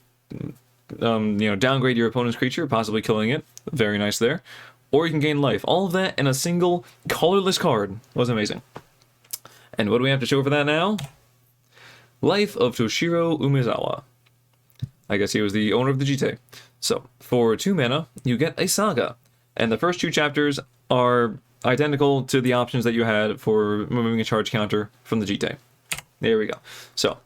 downgrade your opponent's creature, possibly killing it, very nice there, or you can gain life. All of that in a single colorless card was amazing. And what do we have to show for that now? Life of Toshiro Umizawa. I guess he was the owner of the Jite. So, for 2 mana, you get a Saga. And the first 2 chapters are identical to the options that you had for removing a charge counter from the Jite. There we go. So,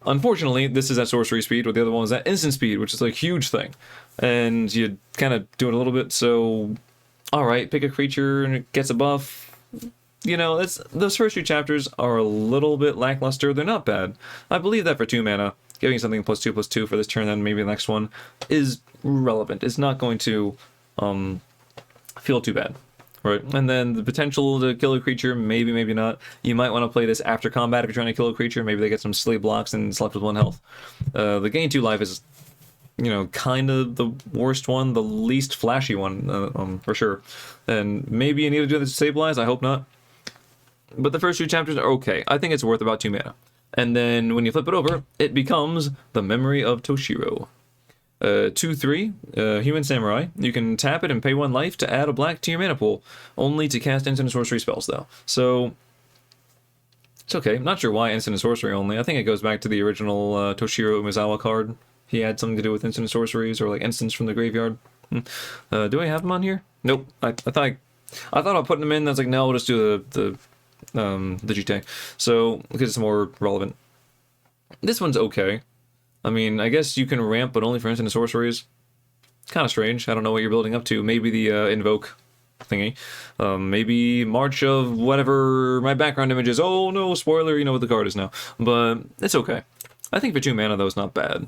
unfortunately, this is at sorcery speed, where the other one was at instant speed, which is a huge thing. And you kind of do it a little bit, so... Alright, pick a creature and it gets a buff. You know, those first 2 chapters are a little bit lackluster. They're not bad. I believe that for 2 mana... Giving something +2/+2 for this turn, then maybe the next one, is relevant. It's not going to feel too bad, right? And then the potential to kill a creature, maybe, maybe not. You might want to play this after combat if you're trying to kill a creature. Maybe they get some silly blocks and it's left with 1 health. The gain 2 life is, kind of the worst one, the least flashy one, for sure. And maybe you need to do this to stabilize, I hope not. But the first 2 chapters are okay. I think it's worth about 2 mana. And then when you flip it over, it becomes the Memory of Toshiro. 2/3, Human Samurai. You can tap it and pay 1 life to add a black to your mana pool. Only to cast instant and sorcery spells, though. So, it's okay. I'm not sure why instant and sorcery only. I think it goes back to the original Toshiro Umizawa card. He had something to do with instant and sorceries, or like instants from the graveyard. Do I have him on here? Nope. I thought I'll put him in. I was like, no, we'll just do the Jite, so because it's more relevant. This one's okay. I mean, I guess you can ramp, but only for instant sorceries. Kind of strange. I don't know what you're building up to. Maybe the Invoke thingy. Maybe March of whatever my background image is. Oh no, spoiler, you know what the card is now. But it's okay. I think for 2 mana, though, it's not bad.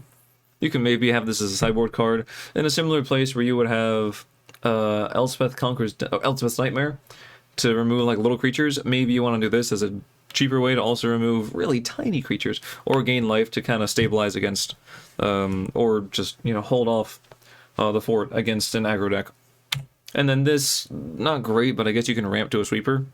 You can maybe have this as a sideboard card in a similar place where you would have Elspeth's Nightmare. To remove like little creatures, maybe you want to do this as a cheaper way to also remove really tiny creatures, or gain life to kind of stabilize against, or just, hold off the fort against an aggro deck. And then this, not great, but I guess you can ramp to a sweeper.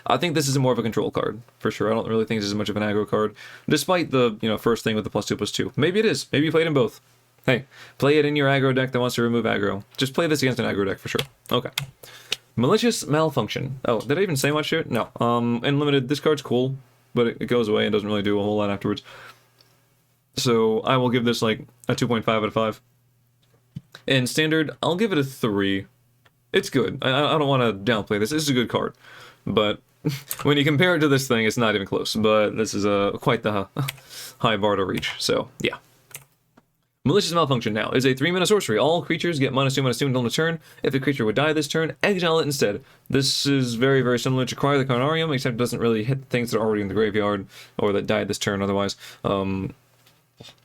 I think this is more of a control card, for sure. I don't really think this is much of an aggro card, despite the, first thing with the +2/+2. Maybe it is. Maybe you played in both. Hey, play it in your aggro deck that wants to remove aggro. Just play this against an aggro deck, for sure. Okay. Malicious Malfunction. Oh, did I even say much here? No. In Limited, this card's cool, but it goes away and doesn't really do a whole lot afterwards. So I will give this like a 2.5 out of 5. In Standard, I'll give it a 3. It's good. I don't want to downplay this. This is a good card. But when you compare it to this thing, it's not even close. But this is quite the high bar to reach. So, yeah. Malicious Malfunction now is a 3-mana sorcery. All creatures get -2/-2 until the turn. If a creature would die this turn, exile it instead. This is very, very similar to Cry of the Carnarium, except it doesn't really hit things that are already in the graveyard, or that died this turn otherwise.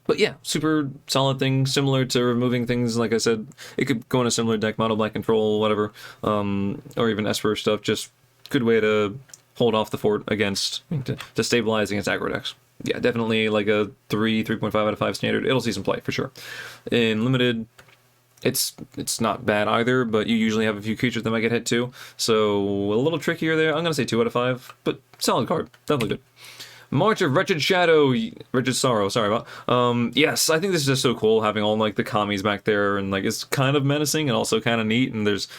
But yeah, super solid thing, similar to removing things, like I said, it could go in a similar deck, Mono Black Control, whatever, or even Esper stuff, just good way to hold off the fort against, to stabilize against aggro decks. Yeah, definitely like a 3.5 out of 5 standard, it'll see some play, for sure. In Limited, it's not bad either, but you usually have a few creatures that might get hit too, so a little trickier there. I'm going to say 2 out of 5, but solid card, definitely good. March of Wretched Shadow, Wretched Sorrow, sorry about. Yes, I think this is just so cool, having all, like, the Kamis back there, and, like, it's kind of menacing and also kind of neat, and there's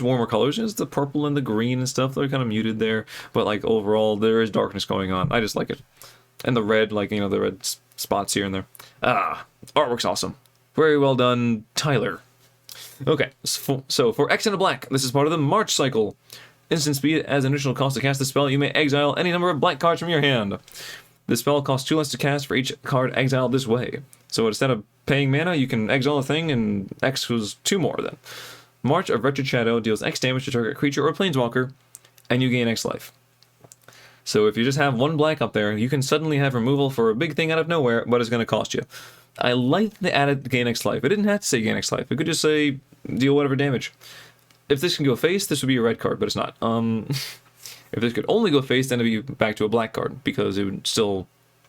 warmer colors. There's the purple and the green and stuff, they're kind of muted there, but, like, overall, there is darkness going on. I just like it. And the red, like, you know, the red spots here and there. Artwork's awesome. Very well done, Tyler. Okay, so for X and a black, this is part of the March cycle. Instant speed, as an additional cost to cast the spell, you may exile any number of black cards from your hand. The spell costs 2 less to cast for each card exiled this way. So instead of paying mana, you can exile a thing, and X was 2 more then. March of Wretched Shadow deals X damage to target creature or planeswalker, and you gain X life. So if you just have 1 black up there, you can suddenly have removal for a big thing out of nowhere, but it's going to cost you. I like the added gain X life. It didn't have to say gain X life. It could just say deal whatever damage. If this can go face, this would be a red card, but it's not. If this could only go face, then it'd be back to a black card, because it would still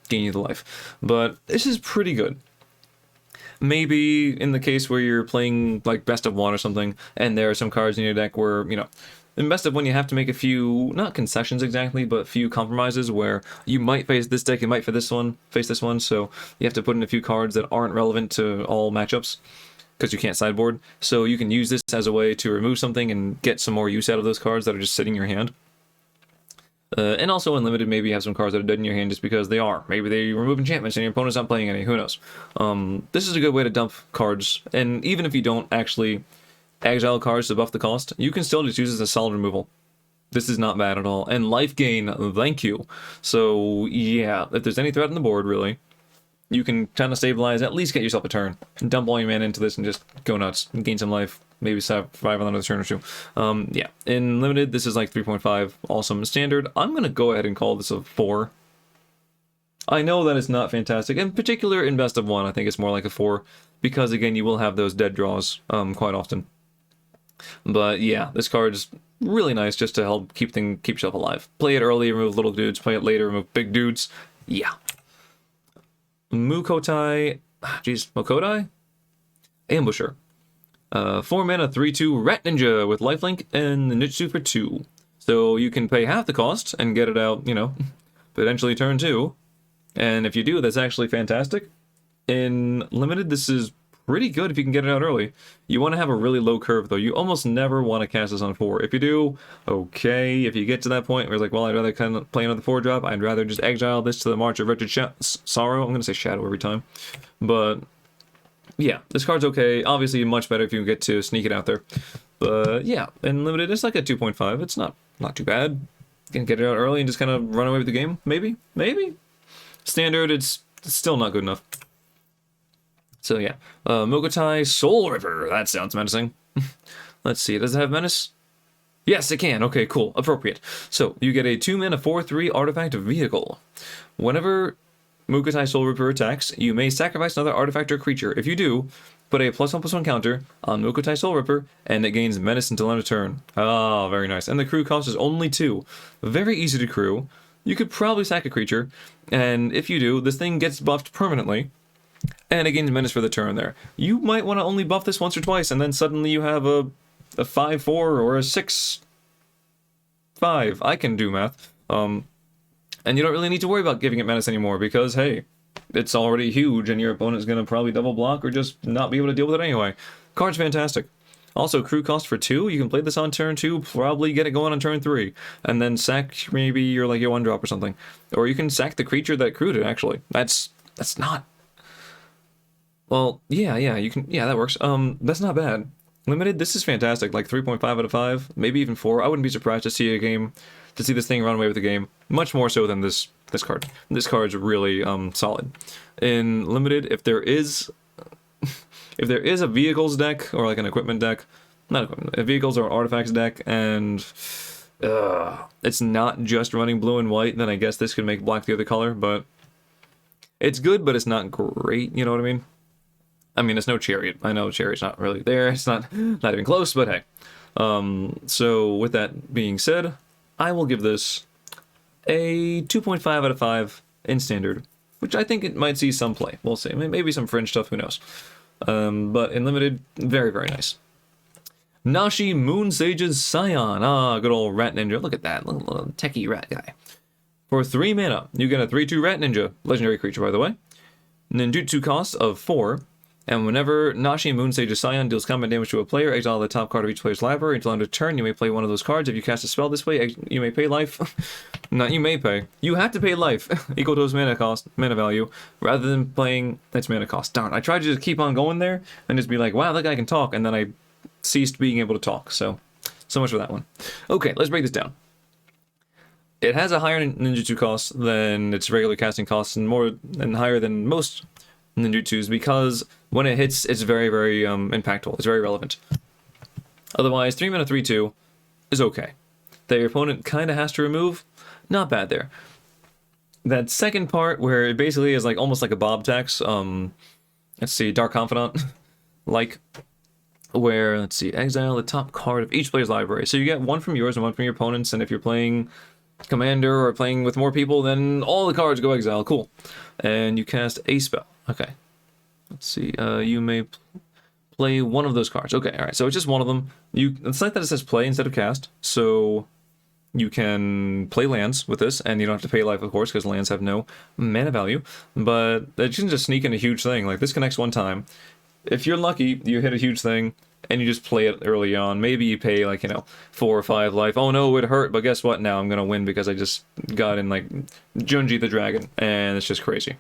gain you the life. But this is pretty good. Maybe in the case where you're playing, like, best of 1 or something, and there are some cards in your deck where, you know, in best of 1 you have to make a few, not concessions exactly, but a few compromises where you might face this deck, you might face this one, so you have to put in a few cards that aren't relevant to all matchups, because you can't sideboard, so you can use this as a way to remove something and get some more use out of those cards that are just sitting in your hand. And also in Limited, maybe you have some cards that are dead in your hand just because they are. Maybe they remove enchantments and your opponent's not playing any, who knows. This is a good way to dump cards, and even if you don't actually exile cards to buff the cost, you can still just use this as solid removal. This is not bad at all. And life gain, thank you. So yeah, if there's any threat on the board, really, you can kind of stabilize, at least get yourself a turn. Dump all your mana into this and just go nuts. Gain some life. Maybe survive on another turn or 2. Yeah. In Limited, this is like 3.5. Awesome. Standard, I'm going to go ahead and call this a 4. I know that it's not fantastic. In particular, in Best of 1, I think it's more like a 4. Because, again, you will have those dead draws quite often. But, yeah, this card's really nice just to help keep yourself alive. Play it early, remove little dudes. Play it later, remove big dudes. Yeah. Mukotai, Mokodai? Ambusher. 4 mana, 3/2 Rat Ninja with lifelink and Ninjutsu for 2. So you can pay half the cost and get it out, you know, potentially turn 2. And if you do, that's actually fantastic. In Limited, this is pretty good if you can get it out early. You want to have a really low curve, though. You almost never want to cast this on 4. If you do, okay. If you get to that point where it's like, well, I'd rather kind of play another 4-drop, I'd rather just exile this to the March of Wretched Sorrow. I'm going to say Shadow every time. But yeah, this card's okay. Obviously, much better if you get to sneak it out there. But yeah, in Limited, it's like a 2.5. It's not too bad. You can get it out early and just kind of run away with the game. Maybe. Standard, it's still not good enough. So yeah, Mukotai Soul River. That sounds menacing. Let's see, does it have menace? Yes, it can. Okay, cool. Appropriate. So you get a 2 mana 4/3 artifact vehicle. Whenever Mukotai Soul River attacks, you may sacrifice another artifact or creature. If you do, put a +1/+1 counter on Mukotai Soul Ripper, and it gains menace until end of turn. Ah, very nice. And the crew cost is only 2. Very easy to crew. You could probably sack a creature, and if you do, this thing gets buffed permanently, and it gains menace for the turn there. You might want to only buff this once or twice, and then suddenly you have a 5/4 or a 6/5. I can do math. And you don't really need to worry about giving it menace anymore, because, hey, it's already huge, and your opponent's going to probably double block or just not be able to deal with it anyway. Card's fantastic. Also, crew cost for 2, you can play this on turn 2, probably get it going on turn 3, and then sack maybe your 1-drop or something. Or you can sack the creature that crewed it, actually. That's not... Well, yeah, you can... Yeah, that works. That's not bad. Limited, this is fantastic, like 3.5 out of 5, maybe even 4. I wouldn't be surprised to see this thing run away with the game, much more so than this card. This card's really solid. In Limited, if there is a vehicles deck, or like an equipment deck, not equipment, vehicles or artifacts deck, and it's not just running blue and white, then I guess this could make black the other color, but It's good, but it's not great, you know what I mean? I mean, it's no Chariot. I know Chariot's not really there. It's not even close, but hey. So with that being said, I will give this a 2.5 out of 5 in standard, which I think it might see some play. We'll see. Maybe some fringe stuff, who knows. But in limited, very, very nice. Nashi Moon Sage's Scion. Ah, good old rat ninja. Look at that little techie rat guy. For 3 mana, you get a 3/2 rat ninja. Legendary creature, by the way. Ninjutsu cost of 4. And whenever Nashi Moon Sage's Scion deals combat damage to a player, exile the top card of each player's library until end of turn. You may play one of those cards. If you cast a spell this way, you may pay life. Not you may pay. You have to pay life equal to its mana value, rather than playing its mana cost. Darn, I tried to just keep on going there and just be like, wow, that guy can talk, and then I ceased being able to talk. So much for that one. Okay, let's break this down. It has a higher ninjutsu cost than its regular casting costs, and higher than most ninjutsus, because when it hits, it's very, very impactful. It's very relevant. Otherwise, 3 mana 3/2 is okay. That your opponent kind of has to remove, not bad there. That second part, where it basically is like almost like a Bob tax, let's see, Dark Confidant, like, where, let's see, exile the top card of each player's library. So you get one from yours and one from your opponent's, and if you're playing Commander or playing with more people, then all the cards go exile. Cool. And you cast a spell. Okay. Let's see. You may play one of those cards. Okay, alright. So it's just one of them. It's like that it says play instead of cast. So you can play lands with this, and you don't have to pay life, of course, because lands have no mana value. But it can just sneak in a huge thing. Like, this connects one time. If you're lucky, you hit a huge thing, and you just play it early on. Maybe you pay, like, 4 or 5 life. Oh no, it hurt, but guess what? Now I'm gonna win because I just got in, like, Junji the Dragon, and it's just crazy.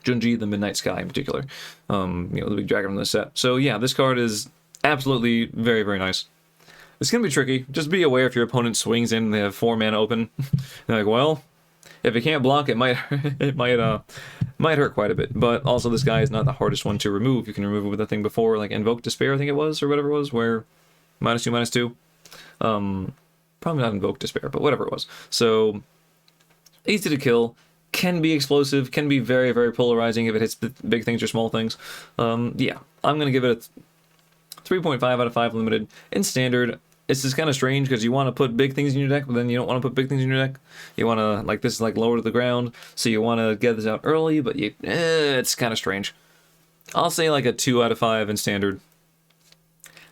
Junji the Midnight Sky in particular. The big dragon from the set. So yeah, this card is absolutely very, very nice. It's gonna be tricky. Just be aware if your opponent swings in and they have 4 mana open. They're like, well, if it can't block, it might hurt quite a bit. But also, this guy is not the hardest one to remove. You can remove it with a thing before, like Invoke Despair, I think it was, or whatever it was, where -2/-2. Probably not Invoke Despair, but whatever it was. So easy to kill. Can be explosive, can be very, very polarizing if it hits big things or small things. Yeah, I'm going to give it a 3.5 out of 5 limited. In standard, it's just kind of strange because you want to put big things in your deck, but then you don't want to put big things in your deck. You want to, like, this is like lower to the ground, so you want to get this out early, but it's kind of strange. I'll say like a 2 out of 5 in standard.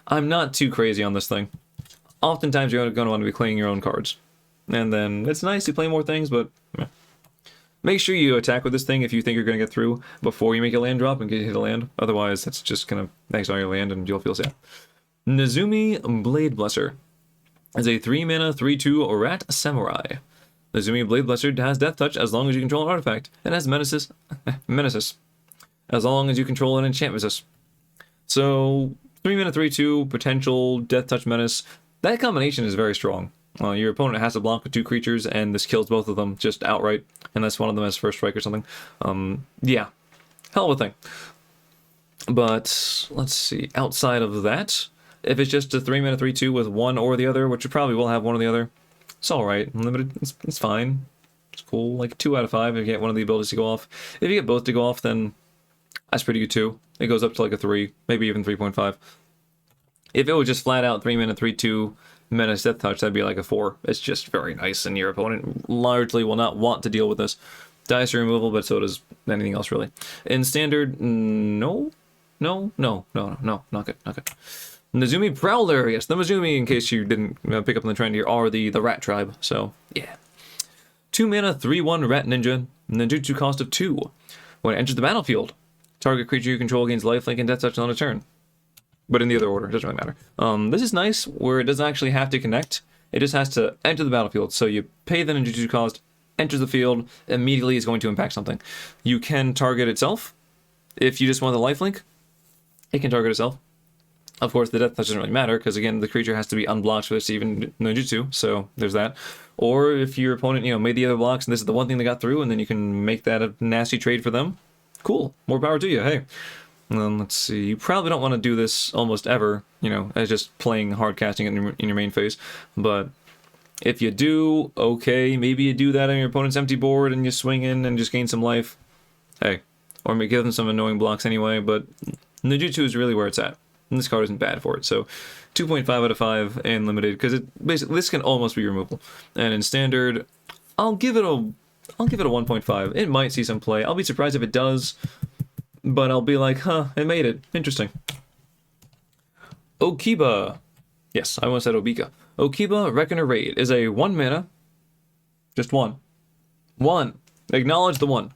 I'm not too crazy on this thing. Oftentimes you're going to want to be playing your own cards. And then it's nice to play more things, but make sure you attack with this thing if you think you're going to get through before you make a land drop and get hit a land. Otherwise, that's just going to exile your land and you'll feel sad. Nazumi Blade Blesser is a 3 mana 3/2 rat samurai. Nazumi Blade Blesser has death touch as long as you control an artifact, and has menaces as long as you control an enchantment. So 3 mana 3/2 potential death touch menace. That combination is very strong. Your opponent has to block with 2 creatures, and this kills both of them just outright, unless one of them has first strike or something. Yeah, hell of a thing. But let's see. Outside of that, if it's just a 3 mana 3/2 with one or the other, which you probably will have one or the other, it's all right. Limited, it's fine. It's cool. Like 2 out of 5 if you get one of the abilities to go off. If you get both to go off, then that's pretty good too. It goes up to like a 3, maybe even 3.5. If it was just flat out 3 mana 3/2 menace death touch, that'd be like a 4. It's just very nice, and your opponent largely will not want to deal with this. Dice removal, but so does anything else really. In standard, no, not good. Nazumi Prowler, yes, the Nazumi, in case you didn't pick up on the trend here, are the rat tribe, so yeah. 2 mana 3/1 rat ninja, ninjutsu cost of 2. When it enters the battlefield, target creature you control gains lifelink and death touch on a turn. But in the other order, it doesn't really matter. This is nice, where it doesn't actually have to connect. It just has to enter the battlefield. So you pay the ninjutsu cost, enters the field, immediately is going to impact something. You can target itself. If you just want the lifelink, it can target itself. Of course, the death touch doesn't really matter, because again, the creature has to be unblocked for this to even ninjutsu, so there's that. Or if your opponent, made the other blocks, and this is the one thing they got through, and then you can make that a nasty trade for them. Cool. More power to you, hey. Let's see, you probably don't want to do this almost ever, as just playing hard casting in your main phase, but if you do, okay, maybe you do that on your opponent's empty board and you swing in and just gain some life. hey. Or may give them some annoying blocks anyway, but Ninjutsu is really where it's at. And this card isn't bad for it, so 2.5 out of 5 in limited, because it basically this can almost be removable. And in standard, I'll give it a 1.5. It might see some play. I'll be surprised if it does, but I'll be like, huh, it made it. Interesting. Okiba. Yes, I almost said Obika. Okiba Reckoner Raid is a 1 mana. Just one. One. Acknowledge the one.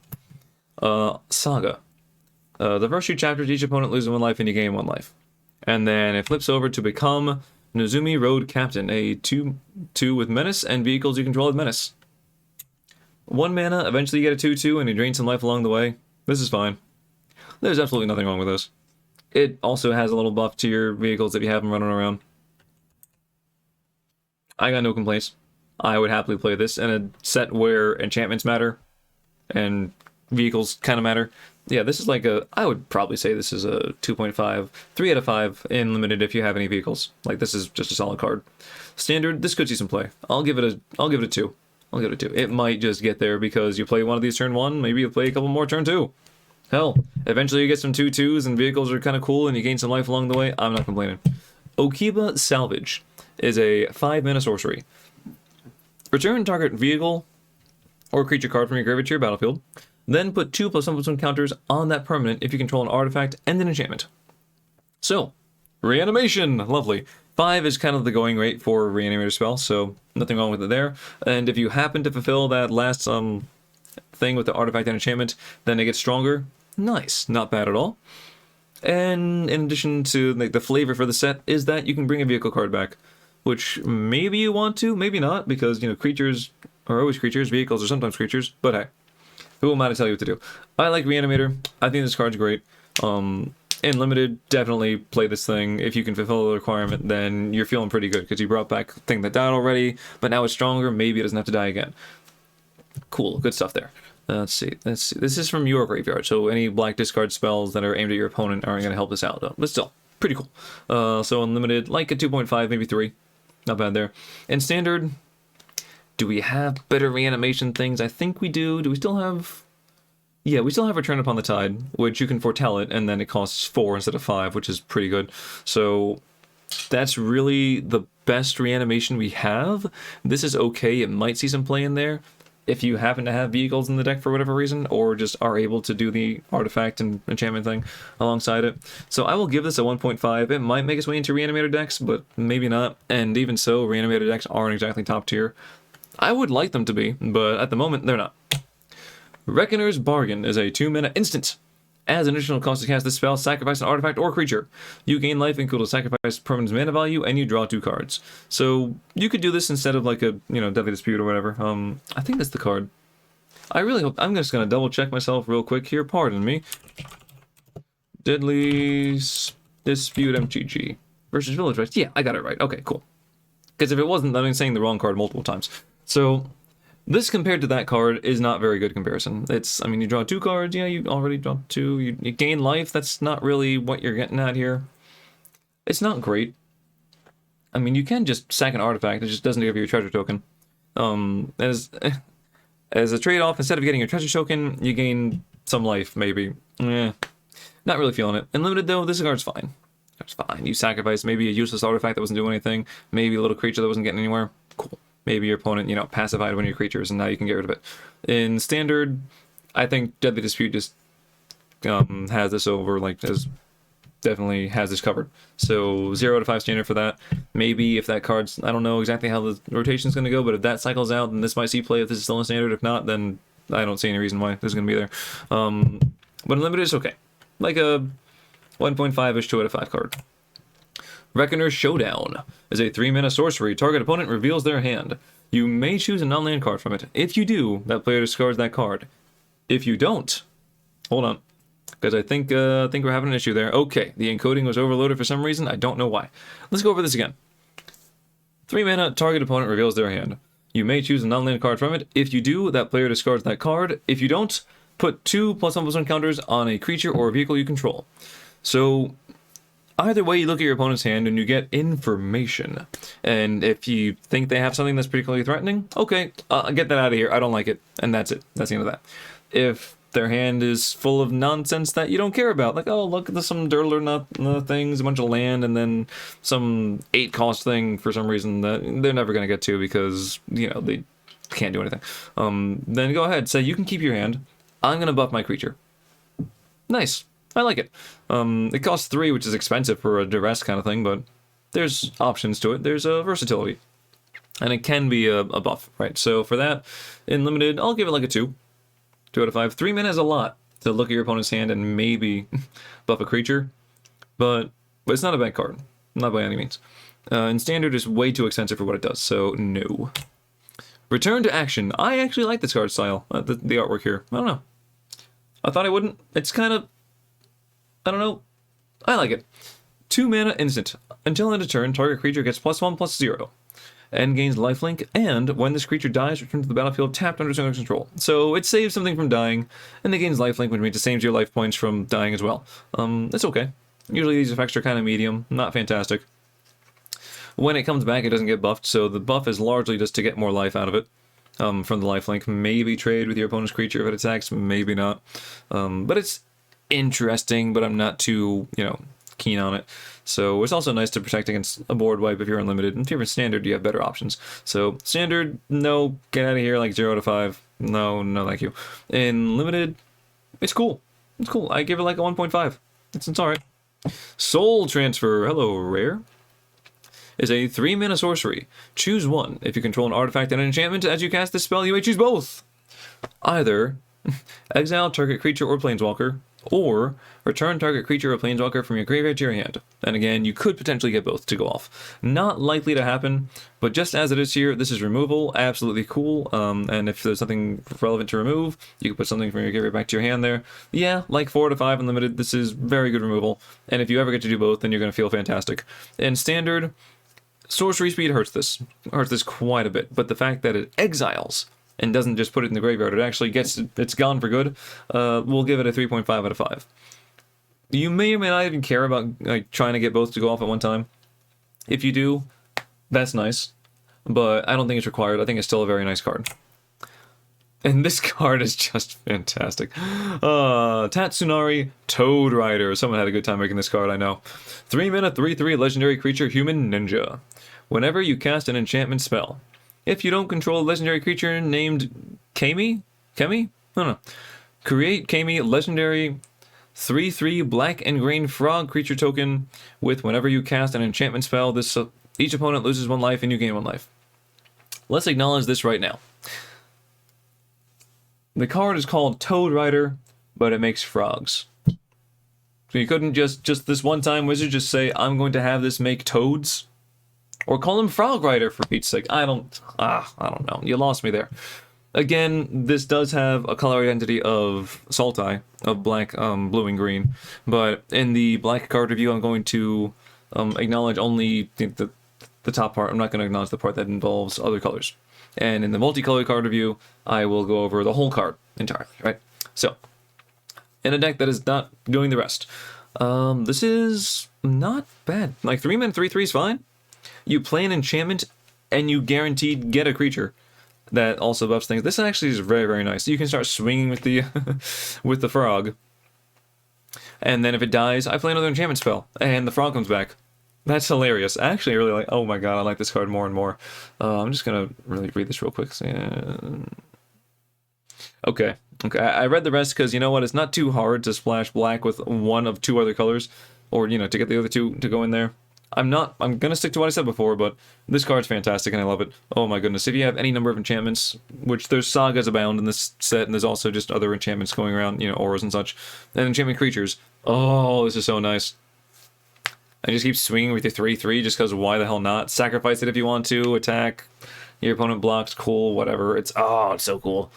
Saga. The first 2 chapters, each opponent loses 1 life and you gain 1 life. And then it flips over to become Nazumi Road Captain, a 2/2 with Menace, and vehicles you control with Menace. 1 mana, eventually you get a 2/2 and you drain some life along the way. This is fine. There's absolutely nothing wrong with this. It also has a little buff to your vehicles if you have them running around. I got no complaints. I would happily play this in a set where enchantments matter and vehicles kind of matter. Yeah, this is like a, I would probably say this is a 2.5, 3 out of 5 in limited if you have any vehicles. Like, this is just a solid card. Standard, this could see some play. I'll give it a 2. I'll give it a 2. It might just get there because you play one of these turn 1, maybe you play a couple more turn 2. Hell, eventually you get some 2/2s and vehicles are kind of cool and you gain some life along the way. I'm not complaining. Okiba Salvage is a 5 mana sorcery. Return target vehicle or creature card from your graveyard to your battlefield. Then put 2+1/+1 counters on that permanent if you control an artifact and an enchantment. So, reanimation! Lovely. 5 is kind of the going rate for reanimator spell, so nothing wrong with it there. And if you happen to fulfill that last thing with the artifact and enchantment, then it gets stronger. Nice. Not bad at all. And in addition to the flavor for the set is that you can bring a vehicle card back, which maybe you want to, maybe not, because, you know, creatures are always creatures, vehicles are sometimes creatures, but hey. Who am I to tell you what to do? I like Reanimator. I think this card's great. In limited, definitely play this thing. If you can fulfill the requirement, then you're feeling pretty good because you brought back a thing that died already, but now it's stronger. Maybe it doesn't have to die again. Cool, good stuff there. Let's see. This is from your graveyard, so any black discard spells that are aimed at your opponent aren't going to help this out, but still, pretty cool. So in limited, like a 2.5, maybe 3. Not bad there. In standard, do we have better reanimation things? I think we do. Do we still have... Yeah, we still have Return Upon the Tide, which you can foretell it, and then it costs 4 instead of 5, which is pretty good. So that's really the best reanimation we have. This is okay. It might see some play in there if you happen to have vehicles in the deck for whatever reason, or just are able to do the artifact and enchantment thing alongside it. So I will give this a 1.5. It might make its way into reanimator decks, but maybe not. And even so, reanimator decks aren't exactly top tier. I would like them to be, but at the moment, they're not. Reckoner's Bargain is a 2-mana instant. As an additional cost to cast this spell, sacrifice an artifact or creature. You gain life equal to sacrifice permanent mana value, and you draw 2 cards. So you could do this instead of like a, you know, Deadly Dispute or whatever. I think that's the card. I really hope... I'm just going to double check myself real quick here. Pardon me. Deadly Dispute MTG versus Village Rights. Yeah, I got it right. Okay, cool. Because if it wasn't, I've been saying the wrong card multiple times. So this compared to that card is not very good comparison. It's, I mean, you draw 2 cards, yeah, you already draw 2, you gain life, that's not really what you're getting at here. It's not great. I mean, you can just sack an artifact, it just doesn't give you a treasure token. As a trade-off, instead of getting a treasure token, you gain some life, maybe. Not really feeling it. In limited, though, this card's fine. It's fine. You sacrifice maybe a useless artifact that wasn't doing anything, maybe a little creature that wasn't getting anywhere. Cool. Maybe your opponent, you know, pacified one of your creatures, and now you can get rid of it. In standard, I think Deadly Dispute just has this over, like, definitely has this covered. So 0 out of 5 standard for that. Maybe if that card's, I don't know exactly how the rotation's going to go, but if that cycles out, then this might see play if this is still in standard. If not, then I don't see any reason why this is going to be there. But in limited, it's okay. Like a 1.5-ish 2 out of 5 card. Reckoner's Showdown is a 3-mana sorcery. Target opponent reveals their hand. You may choose a non-land card from it. If you do, that player discards that card. If you don't, hold on, because I think we're having an issue there. Okay, the encoding was overloaded for some reason. I don't know why. Let's go over this again. 3-mana, target opponent reveals their hand. You may choose a non-land card from it. If you do, that player discards that card. If you don't, put 2+1/+1 counters on a creature or a vehicle you control. So either way, you look at your opponent's hand and you get information. And if you think they have something that's particularly threatening, okay, get that out of here. I don't like it. And that's it. That's the end of that. If their hand is full of nonsense that you don't care about. Like, oh, look, there's some Dirtler things, a bunch of land, and then some 8-cost thing for some reason that they're never going to get to because, you know, they can't do anything. Then go ahead, say you can keep your hand. I'm going to buff my creature. Nice. I like it. It costs 3, which is expensive for a duress kind of thing, but there's options to it. There's a versatility. And it can be a buff, right? So for that, in limited, I'll give it like a 2. 2 out of 5. 3 mana is a lot to look at your opponent's hand and maybe buff a creature, but it's not a bad card. Not by any means. In standard, it's way too expensive for what it does, so no. Return to action. I actually like this card style, the artwork here. I don't know. I thought I wouldn't. It's kind of, I don't know. I like it. 2 mana instant. Until end of turn, target creature gets +1/+0. And gains lifelink, and when this creature dies, return to the battlefield tapped under its control. So it saves something from dying, and it gains lifelink, which means it saves your life points from dying as well. It's okay. Usually these effects are kind of medium, not fantastic. When it comes back, it doesn't get buffed, so the buff is largely just to get more life out of it from the lifelink. Maybe trade with your opponent's creature if it attacks, maybe not. But it's interesting, but I'm not too, keen on it. So it's also nice to protect against a board wipe if you're unlimited. And if you're in standard, you have better options. So standard, no, get out of here, like 0 out of 5. No, thank you. In limited, it's cool. It's cool. I give it like a 1.5. It's alright. Soul Transfer, hello, rare. Is a 3-mana sorcery. Choose one. If you control an artifact and an enchantment, as you cast this spell, you may choose both. Either exile target creature or planeswalker, or return target creature or planeswalker from your graveyard to your hand. And again, you could potentially get both to go off. Not likely to happen, but just as it is here, this is removal, absolutely cool. And if there's something relevant to remove, you can put something from your graveyard back to your hand there. Yeah, like 4 to 5 unlimited, this is very good removal. And if you ever get to do both, then you're going to feel fantastic. In standard, sorcery speed hurts this quite a bit, but the fact that it exiles and doesn't just put it in the graveyard, it actually it's gone for good, we'll give it a 3.5 out of 5. You may or may not even care about trying to get both to go off at one time. If you do, that's nice, but I don't think it's required. I think it's still a very nice card. And this card is just fantastic. Tatsunari Toad Rider. Someone had a good time making this card, I know. 3 mana, 3/3 legendary creature, human ninja. Whenever you cast an enchantment spell, if you don't control a legendary creature named Kami? I don't know. Create Kami legendary 3/3 black and green frog creature token with whenever you cast an enchantment spell, each opponent loses 1 life and you gain 1 life. Let's acknowledge this right now. The card is called Toad Rider, but it makes frogs. So you couldn't just this one time, Wizard, just say, I'm going to have this make toads? Or call him Frog Rider, for Pete's sake. I don't know. You lost me there. Again, this does have a color identity of Sultai, of black, blue, and green. But in the black card review, I'm going to acknowledge only the top part. I'm not going to acknowledge the part that involves other colors. And in the multicolored card review, I will go over the whole card entirely, right? So, in a deck that is not doing the rest, this is not bad. Like 3 mana, 3/3 is fine. You play an enchantment, and you guaranteed get a creature that also buffs things. This actually is very, very nice. You can start swinging with the with the frog, and then if it dies, I play another enchantment spell, and the frog comes back. That's hilarious. I actually really like. Oh my god, I like this card more and more. I'm just gonna really read this real quick. Okay. I read the rest because you know what? It's not too hard to splash black with one of 2 other colors, or to get the other 2 to go in there. I'm gonna stick to what I said before, but this card's fantastic and I love it. Oh my goodness, if you have any number of enchantments, which there's sagas abound in this set, and there's also just other enchantments going around, auras and such, and enchantment creatures. Oh, this is so nice. And just keep swinging with your 3/3 just because why the hell not? Sacrifice it if you want to, attack, your opponent blocks, cool, whatever. It's so cool.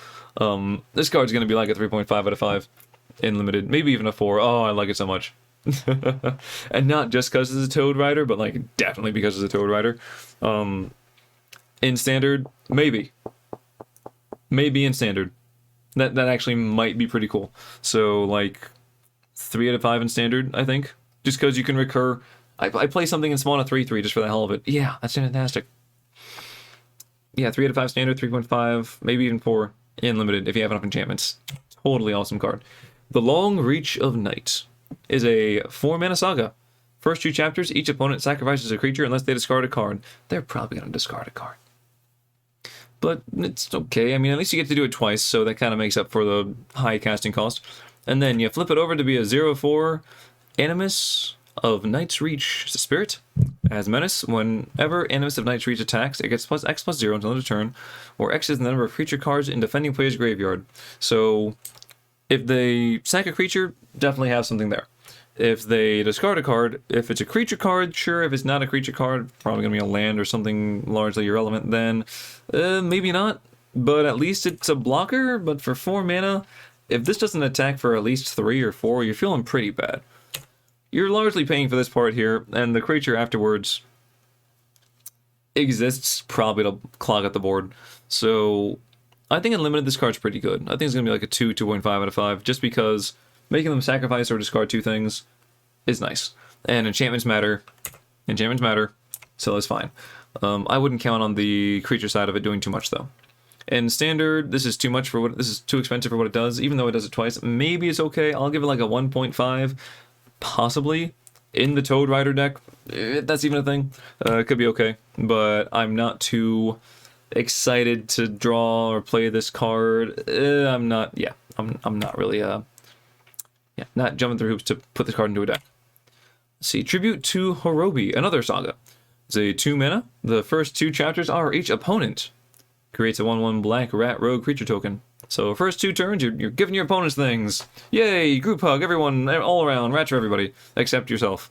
This card's gonna be like a 3.5 out of 5 in limited, maybe even a 4. Oh, I like it so much. And not just because it's a Toad Rider, but like definitely because it's a Toad Rider. In standard, maybe in standard, that actually might be pretty cool. So like 3 out of 5 in standard, I think, just because you can recur. I play something in spawn a 3/3 just for the hell of it. Yeah, that's fantastic. Yeah, 3 out of 5 standard, 3.5, maybe even 4 in limited if you have enough enchantments. Totally awesome card. The Long Reach of Night is a 4-mana saga. First 2 chapters, each opponent sacrifices a creature unless they discard a card. They're probably going to discard a card. But it's okay. I mean, at least you get to do it twice, so that kind of makes up for the high casting cost. And then you flip it over to be a 0/4 Animus of Night's Reach. It's a spirit. As menace, whenever Animus of Night's Reach attacks, it gets +X+0 until end of turn, or X is the number of creature cards in defending player's graveyard. So, if they sack a creature, definitely have something there. If they discard a card, if it's a creature card, sure. If it's not a creature card, probably going to be a land or something largely irrelevant, then maybe not. But at least it's a blocker, but for 4 mana, if this doesn't attack for at least 3 or 4, you're feeling pretty bad. You're largely paying for this part here, and the creature afterwards exists probably to clog up the board. So I think in limited this card's pretty good. I think it's going to be like a 2.5 out of 5, just because making them sacrifice or discard 2 things is nice. And enchantments matter, so it's fine. I wouldn't count on the creature side of it doing too much though. In standard, this is too much for what this is too expensive for what it does, even though it does it twice. Maybe it's okay. I'll give it like a 1.5. Possibly in the Toad Rider deck, that's even a thing. It could be okay, but I'm not too excited to draw or play this card. I'm not really not jumping through hoops to put this card into a deck. Let's see, Tribute to Horobi, another saga. It's a 2 mana. The first 2 chapters are each opponent creates a 1/1 black rat rogue creature token. So first 2 turns, you're giving your opponents things. Yay, group hug, everyone, all around, rats for everybody, except yourself.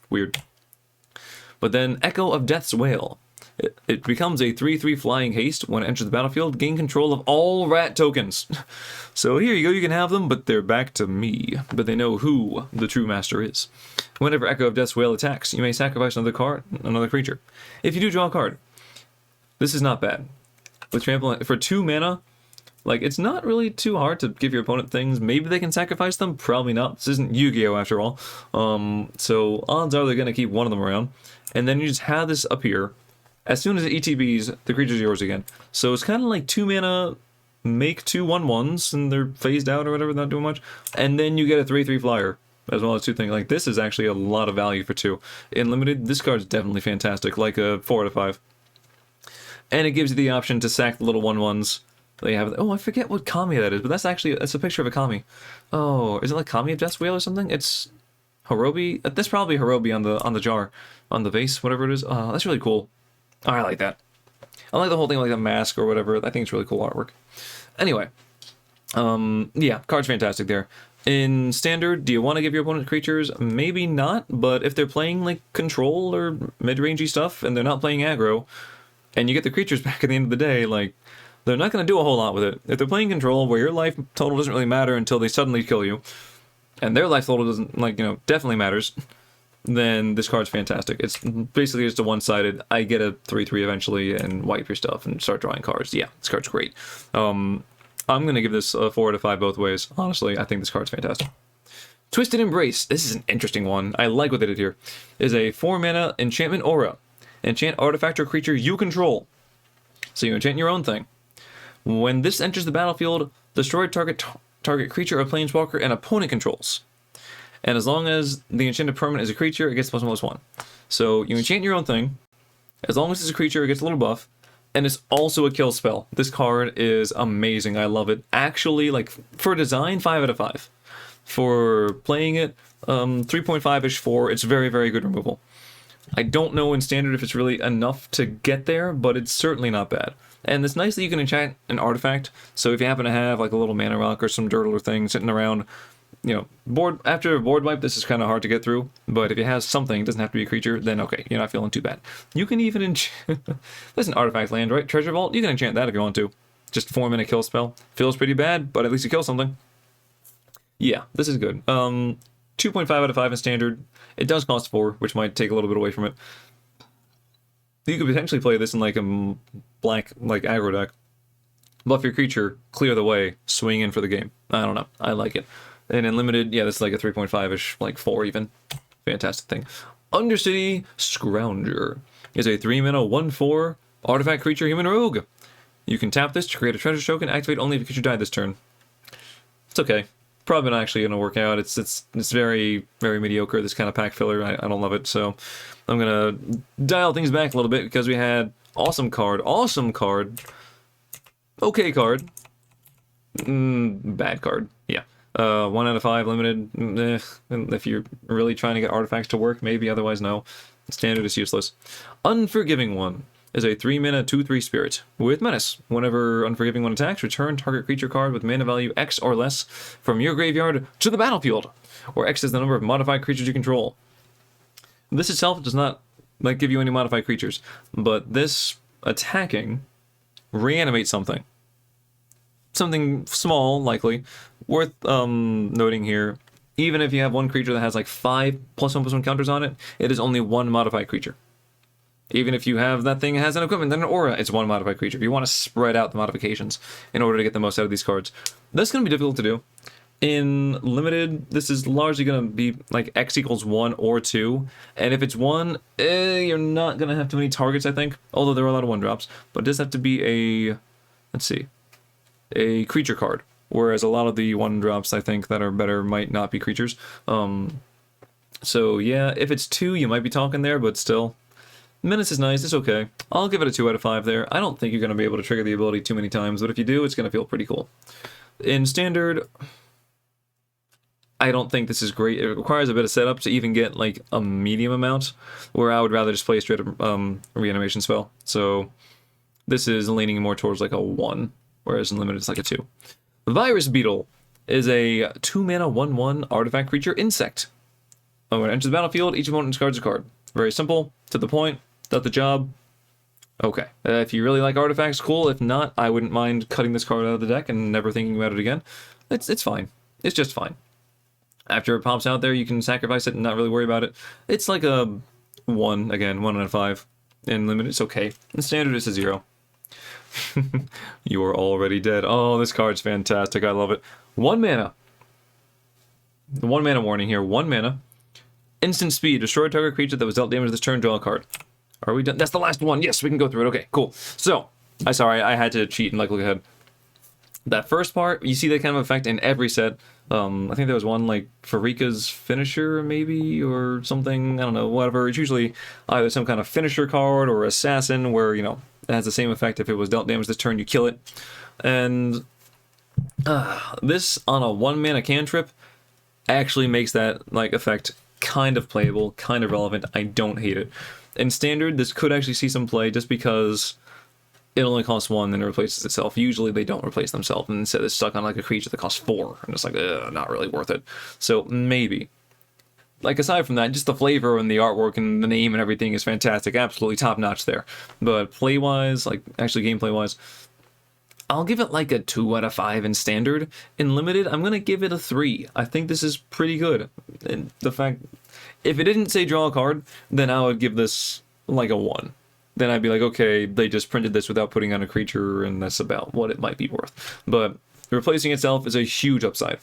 Weird. But then Echo of Death's Wail. It becomes a 3/3 flying haste. When it enters the battlefield, gain control of all rat tokens. So here you go, you can have them, but they're back to me. But they know who the true master is. Whenever Echo of Death's Wail attacks, you may sacrifice another creature. If you do draw a card, this is not bad. With trample, for 2 mana, like, it's not really too hard to give your opponent things. Maybe they can sacrifice them, probably not. This isn't Yu-Gi-Oh! After all. So odds are they're going to keep one of them around. And then you just have this appear. As soon as it ETBs, the creature's yours again. So it's kind of like 2 mana, make 2 1/1s, and they're phased out or whatever, not doing much. And then you get a 3/3 flyer, as well as 2 things. Like, this is actually a lot of value for 2. In limited, this card's definitely fantastic, like a 4 out of 5. And it gives you the option to sack the little 1/1s. They have, oh, I forget what Kami that is, but that's a picture of a Kami. Oh, is it like Kami of Death's Wail or something? It's Horobi. That's probably Horobi on the jar, on the base, whatever it is. Oh, that's really cool. Oh, I like that. I like the whole thing, like a mask or whatever. I think it's really cool artwork. Anyway, yeah, card's fantastic there. In standard, do you want to give your opponent creatures? Maybe not, but if they're playing like control or mid-rangey stuff and they're not playing aggro, and you get the creatures back at the end of the day, like, they're not going to do a whole lot with it. If they're playing control, where your life total doesn't really matter until they suddenly kill you, and their life total doesn't, like, definitely matters, then this card's fantastic. It's basically just a one-sided, I get a 3/3 eventually and wipe your stuff and start drawing cards. Yeah, this card's great. I'm going to give this a 4 out of 5 both ways. Honestly, I think this card's fantastic. Twisted Embrace. This is an interesting one. I like what they did here. Is a 4 mana enchantment aura. Enchant artifact or creature you control. So you enchant your own thing. When this enters the battlefield, destroy target creature or planeswalker an opponent controls. And as long as the enchanted permanent is a creature, it gets +1/+1. So you enchant your own thing. As long as it's a creature, it gets a little buff. And it's also a kill spell. This card is amazing. I love it. Actually, like, for design, 5 out of 5. For playing it, 3.5-ish, 4. It's very, very good removal. I don't know in standard if it's really enough to get there, but it's certainly not bad. And it's nice that you can enchant an artifact, so if you happen to have like a little mana rock or some dirt or thing sitting around, after a board wipe, this is kind of hard to get through, but if it has something, it doesn't have to be a creature, then okay, you're not feeling too bad. You can even enchant... There's an artifact land, right? Treasure Vault? You can enchant that if you want to. Just 4-mana kill spell. Feels pretty bad, but at least you kill something. Yeah, this is good. 2.5 out of 5 in standard. It does cost 4, which might take a little bit away from it. You could potentially play this in like a black, like, aggro deck. Buff your creature, clear the way, swing in for the game. I don't know. I like it. And in limited, yeah, this is like a 3.5-ish, like 4 even. Fantastic thing. Undercity Scrounger is a 3-mana 1/4 artifact creature human rogue. You can tap this to create a treasure token, activate only if a creature died this turn. It's okay. Probably not actually going to work out. It's very, very mediocre, this kind of pack filler. I don't love it, so I'm going to dial things back a little bit because we had awesome card, okay card, bad card, yeah. 1 out of 5 limited, if you're really trying to get artifacts to work, maybe, otherwise no. Standard is useless. Unforgiving One is a 3-mana 2/3 spirit with menace. Whenever Unforgiving One attacks, return target creature card with mana value X or less from your graveyard to the battlefield, where X is the number of modified creatures you control. This itself does not give you any modified creatures, but this attacking reanimates something. Something small, likely. Worth noting here, even if you have one creature that has like 5 +1/+1 counters on it, it is only 1 modified creature. Even if you have that thing that has an equipment, then an aura, it's 1 modified creature. You want to spread out the modifications in order to get the most out of these cards. That's going to be difficult to do. In Limited, this is largely going to be like X equals 1 or 2. And if it's 1, you're not going to have too many targets, I think. Although there are a lot of 1-drops. But it does have to be a, let's see, a creature card. Whereas a lot of the 1-drops, I think, that are better might not be creatures. So yeah, if it's 2, you might be talking there, but still. Menace is nice, it's okay. I'll give it a 2 out of 5 there. I don't think you're going to be able to trigger the ability too many times, but if you do, it's going to feel pretty cool. In Standard, I don't think this is great. It requires a bit of setup to even get like a medium amount, where I would rather just play a straight reanimation spell. So this is leaning more towards like a 1, whereas in Limited it's like a 2. Virus Beetle is a 2-mana 1/1 artifact creature insect. When it enters the battlefield, each opponent discards a card. Very simple, to the point, does the job. Okay, if you really like artifacts, cool. If not, I wouldn't mind cutting this card out of the deck and never thinking about it again. It's fine. It's just fine. After it pops out there, you can sacrifice it and not really worry about it. It's like a 1, again, 1 out of 5. In Limited, it's okay. In Standard, it's a 0. You are already dead. Oh, this card's fantastic. I love it. 1 mana. The 1 mana warning here. 1 mana. Instant speed. Destroy target creature that was dealt damage this turn. Draw a card. Are we done? That's the last one. Yes, we can go through it. Okay, cool. So, sorry, I had to cheat and look ahead. That first part, you see that kind of effect in every set. I think there was one like Farika's finisher, maybe, or something. I don't know, whatever. It's usually either some kind of finisher card or assassin where, you know, it has the same effect. If it was dealt damage this turn, you kill it. And this on a 1-mana cantrip actually makes that like effect kind of playable, kind of relevant. I don't hate it. In Standard, this could actually see some play just because it only costs 1 and it replaces itself. Usually they don't replace themselves, and instead it's stuck on like a creature that costs 4, and it's like, not really worth it. So maybe. Like, aside from that, just the flavor and the artwork and the name and everything is fantastic. Absolutely top-notch there. But play-wise, like, actually gameplay-wise, I'll give it like a 2 out of 5 in Standard. In Limited, I'm going to give it a 3. I think this is pretty good. And the fact, if it didn't say draw a card, then I would give this like a 1. Then I'd be like, okay, they just printed this without putting on a creature, and that's about what it might be worth. But replacing itself is a huge upside.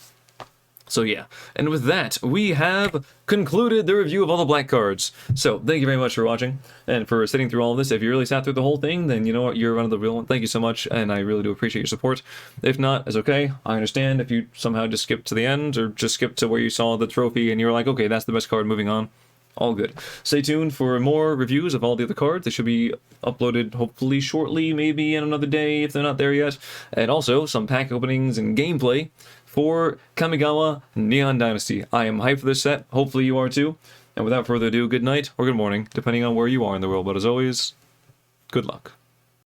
So yeah, and with that, we have concluded the review of all the black cards. So thank you very much for watching, and for sitting through all of this. If you really sat through the whole thing, then you know what, you're one of the real ones. Thank you so much, and I really do appreciate your support. If not, it's okay. I understand if you somehow just skipped to the end, or just skipped to where you saw the trophy, and you were like, okay, that's the best card, moving on. All good. Stay tuned for more reviews of all the other cards. They should be uploaded hopefully shortly, maybe in another day if they're not there yet. And also some pack openings and gameplay for Kamigawa Neon Dynasty. I am hyped for this set. Hopefully you are too. And without further ado, good night or good morning, depending on where you are in the world. But as always, good luck.